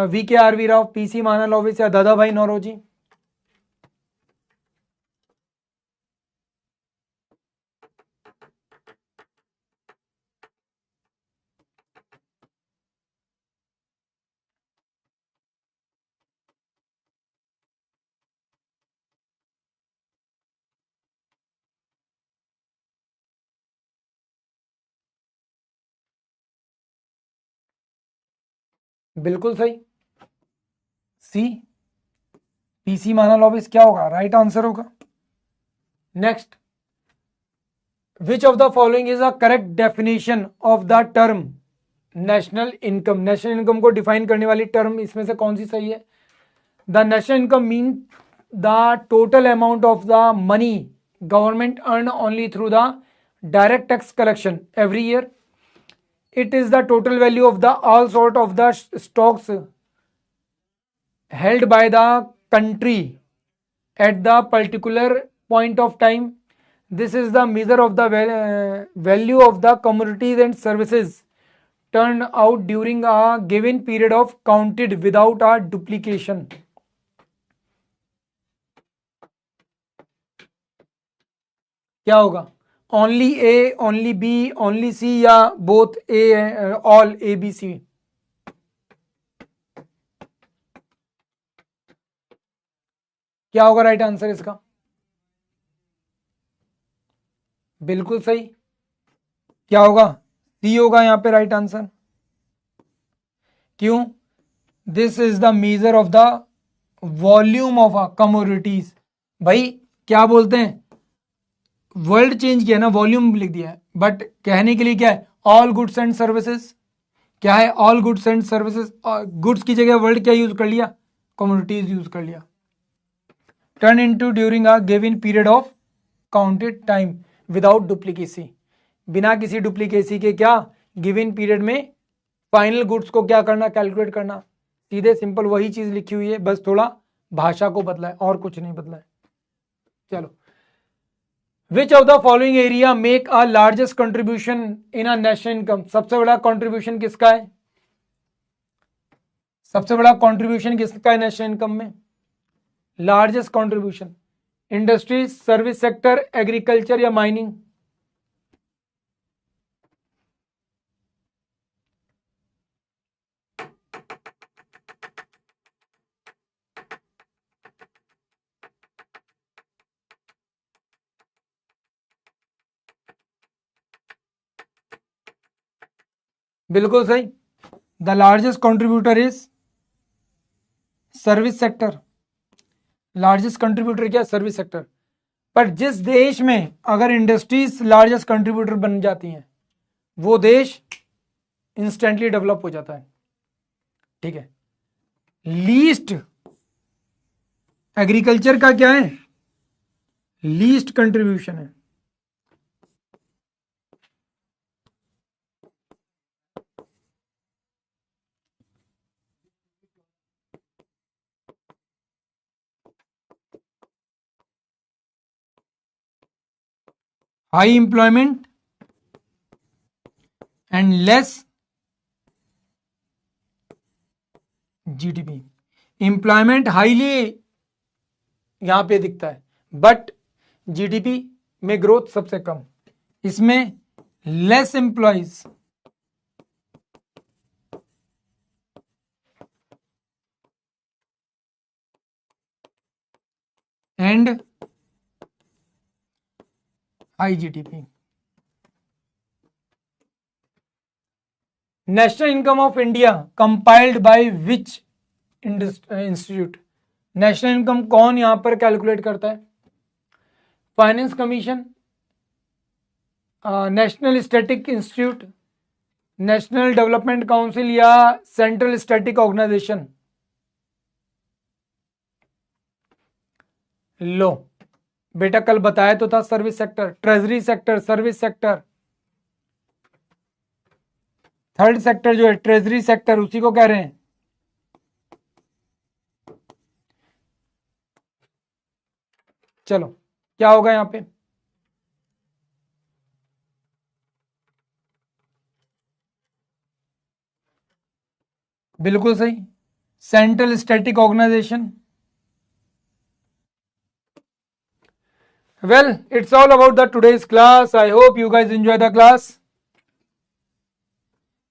V K R V Rao, PC Mahalanobis या दादा भाई नौरोजी? बिल्कुल सही, सी, पीसी महालनोबिस क्या होगा? राइट आंसर होगा। Next, which of the following is a correct definition of the term national income. National income को डिफाइन करने वाली टर्म इसमें से कौन सी सही है? The national income mean the total amount of the money government earn only through the direct tax collection every year. It is the total value of the all sort of the stocks held by the country at the particular point of time. This is the measure of the value of the commodities and services turned out during a given period of counted without a duplication. क्या होगा? Only A, only B, only C या both A, all A B C? क्या होगा राइट आंसर इसका? बिल्कुल सही, क्या होगा? सी होगा यहां पे राइट आंसर। क्यों? This is the measure of the volume of a commodities. भाई क्या बोलते हैं, वर्ल्ड चेंज किया ना, वॉल्यूम लिख दिया है, बट कहने के लिए क्या है? All goods and services. क्या है? All goods and services. Goods की जगह वर्ल्ड क्या यूज कर लिया? कमोडिटीज यूज कर लिया। Turn into during a given period of counted time without duplicacy. बिना किसी डुप्लीकेसी के क्या? गिवन पीरियड में फाइनल गुड्स को क्या करना? कैलकुलेट करना। सीधे सिंपल वही चीज लिखी हुई है, बस थोड़ा भाषा को बदला है और कुछ नहीं बदला है। चलो, which of the following area make a largest contribution in a national income. सबसे बड़ा कंट्रीब्यूशन किसका है? सबसे बड़ा कंट्रीब्यूशन किसका है नेशनल इनकम में? Largest contribution, industries, service sector, agriculture या माइनिंग? बिल्कुल सही, the largest contributor is service sector. Largest contributor क्या? Service sector. पर जिस देश में अगर इंडस्ट्रीज लार्जेस्ट कंट्रीब्यूटर बन जाती हैं, वो देश इंस्टेंटली डेवलप हो जाता है। ठीक है। लीस्ट, एग्रीकल्चर का क्या है? लीस्ट कंट्रीब्यूशन है। High employment and less GDP. Employment highly यहां पे दिखता है, बट जीडीपी में ग्रोथ सबसे कम, इसमें less employees and high GDP. National income of India compiled by which institute? National income कौन यहां पर कैलकुलेट करता है? Finance commission, national static institute, national development council या सेंट्रल स्टैटिक ऑर्गेनाइजेशन? लो बेटा, कल बताया तो था, service sector, treasury sector, service sector. Third sector जो है ट्रेजरी सेक्टर, उसी को कह रहे हैं। चलो क्या होगा यहां पे? बिल्कुल सही, central static organisation. Well, it's all about the today's class. I hope you guys enjoy the class.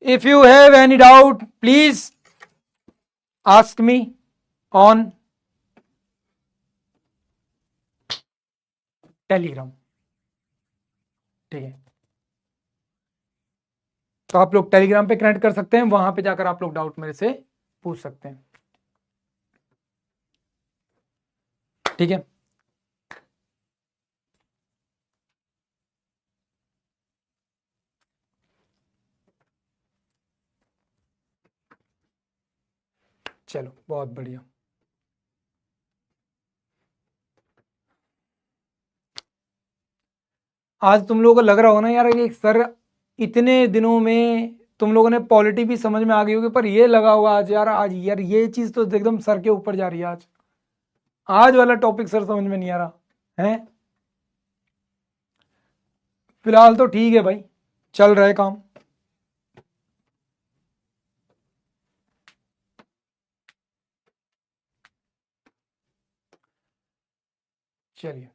If you have any doubt, please ask me on Telegram. ठीक है, तो आप लोग टेलीग्राम पे कनेक्ट कर सकते हैं, वहां पे जाकर आप लोग डाउट मेरे से पूछ सकते हैं। ठीक है, चलो बहुत बढ़िया। आज तुम लोगों को लग रहा हो ना यार कि सर इतने दिनों में तुम लोगों ने पॉलिटी भी समझ में आ गई होगी, पर ये लगा होगा आज यार, आज यार ये चीज तो एकदम सर के ऊपर जा रही है। आज वाला टॉपिक सर समझ में नहीं आ रहा है। फिलहाल तो ठीक है भाई, चल रहा है काम। चलिए,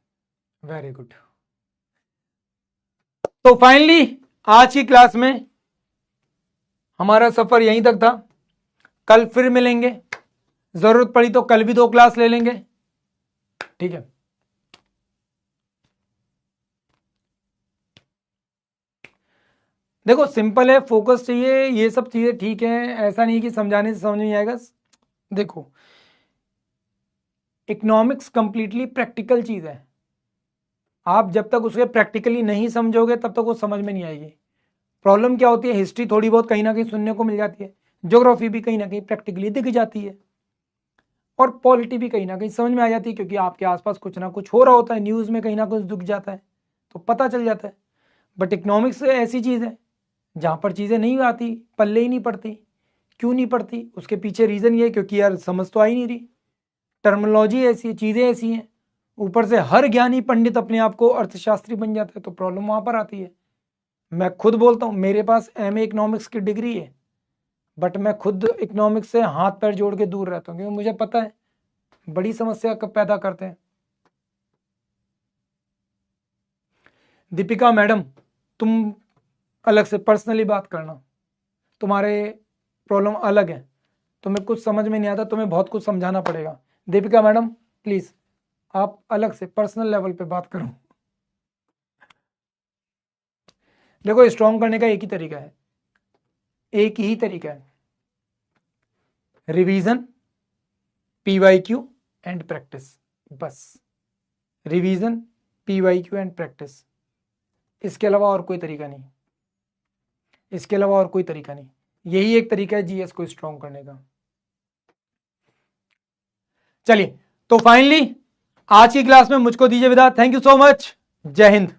वेरी गुड। तो फाइनली आज की क्लास में हमारा सफर यहीं तक था। कल फिर मिलेंगे, जरूरत पड़ी तो कल भी 2 क्लास ले लेंगे। ठीक है, देखो सिंपल है, फोकस चाहिए, ये सब चीजें ठीक है, ऐसा नहीं कि समझाने से समझ नहीं आएगा। देखो इकोनॉमिक्स कंप्लीटली प्रैक्टिकल चीज है, आप जब तक उसे प्रैक्टिकली नहीं समझोगे तब तक वो समझ में नहीं आएगी। प्रॉब्लम क्या होती है, हिस्ट्री थोड़ी बहुत कहीं ना कहीं सुनने को मिल जाती है, ज्योग्राफी भी कहीं ना कहीं प्रैक्टिकली दिख जाती है, और पॉलिटी भी कहीं ना कहीं समझ में आ जाती है, क्योंकि आपके आसपास कुछ ना कुछ हो रहा होता है, न्यूज़ में कहीं ना कुछ दिख जाता है तो पता चल जाता है। बट इकोनॉमिक्स ऐसी चीज़ है जहाँ पर चीज़ें नहीं आती, पल्ले ही नहीं पड़ती। क्यों नहीं पड़ती? उसके पीछे रीज़न ये है क्योंकि यार समझ तो आ ही नहीं रही, टर्मिनोलॉजी ऐसी है, चीज़ें ऐसी हैं, ऊपर से हर ज्ञानी पंडित अपने आप को अर्थशास्त्री बन जाता है, तो प्रॉब्लम वहाँ पर आती है। मैं खुद बोलता हूँ, मेरे पास एमए इकोनॉमिक्स की डिग्री है, बट मैं खुद इकोनॉमिक्स से हाथ पैर जोड़ के दूर रहता हूँ, क्योंकि मुझे पता है बड़ी समस्या कब पैदा करते हैं। दीपिका मैडम, तुम अलग से पर्सनली बात करना, तुम्हारे प्रॉब्लम अलग है, तुम्हें कुछ समझ में नहीं आता, तुम्हें बहुत कुछ समझाना पड़ेगा। दीपिका मैडम प्लीज आप अलग से पर्सनल लेवल पे बात करो। देखो स्ट्रॉन्ग करने का एक ही तरीका है, एक ही तरीका है, रिवीजन, पीवाईक्यू एंड प्रैक्टिस। बस रिवीजन, पीवाईक्यू एंड प्रैक्टिस, इसके अलावा और कोई तरीका नहीं, इसके अलावा और कोई तरीका नहीं। यही एक तरीका है जीएस को स्ट्रॉन्ग करने का। चलिए, तो फाइनली आज की क्लास में मुझको दीजिए विदा। थैंक यू सो मच, जय हिंद।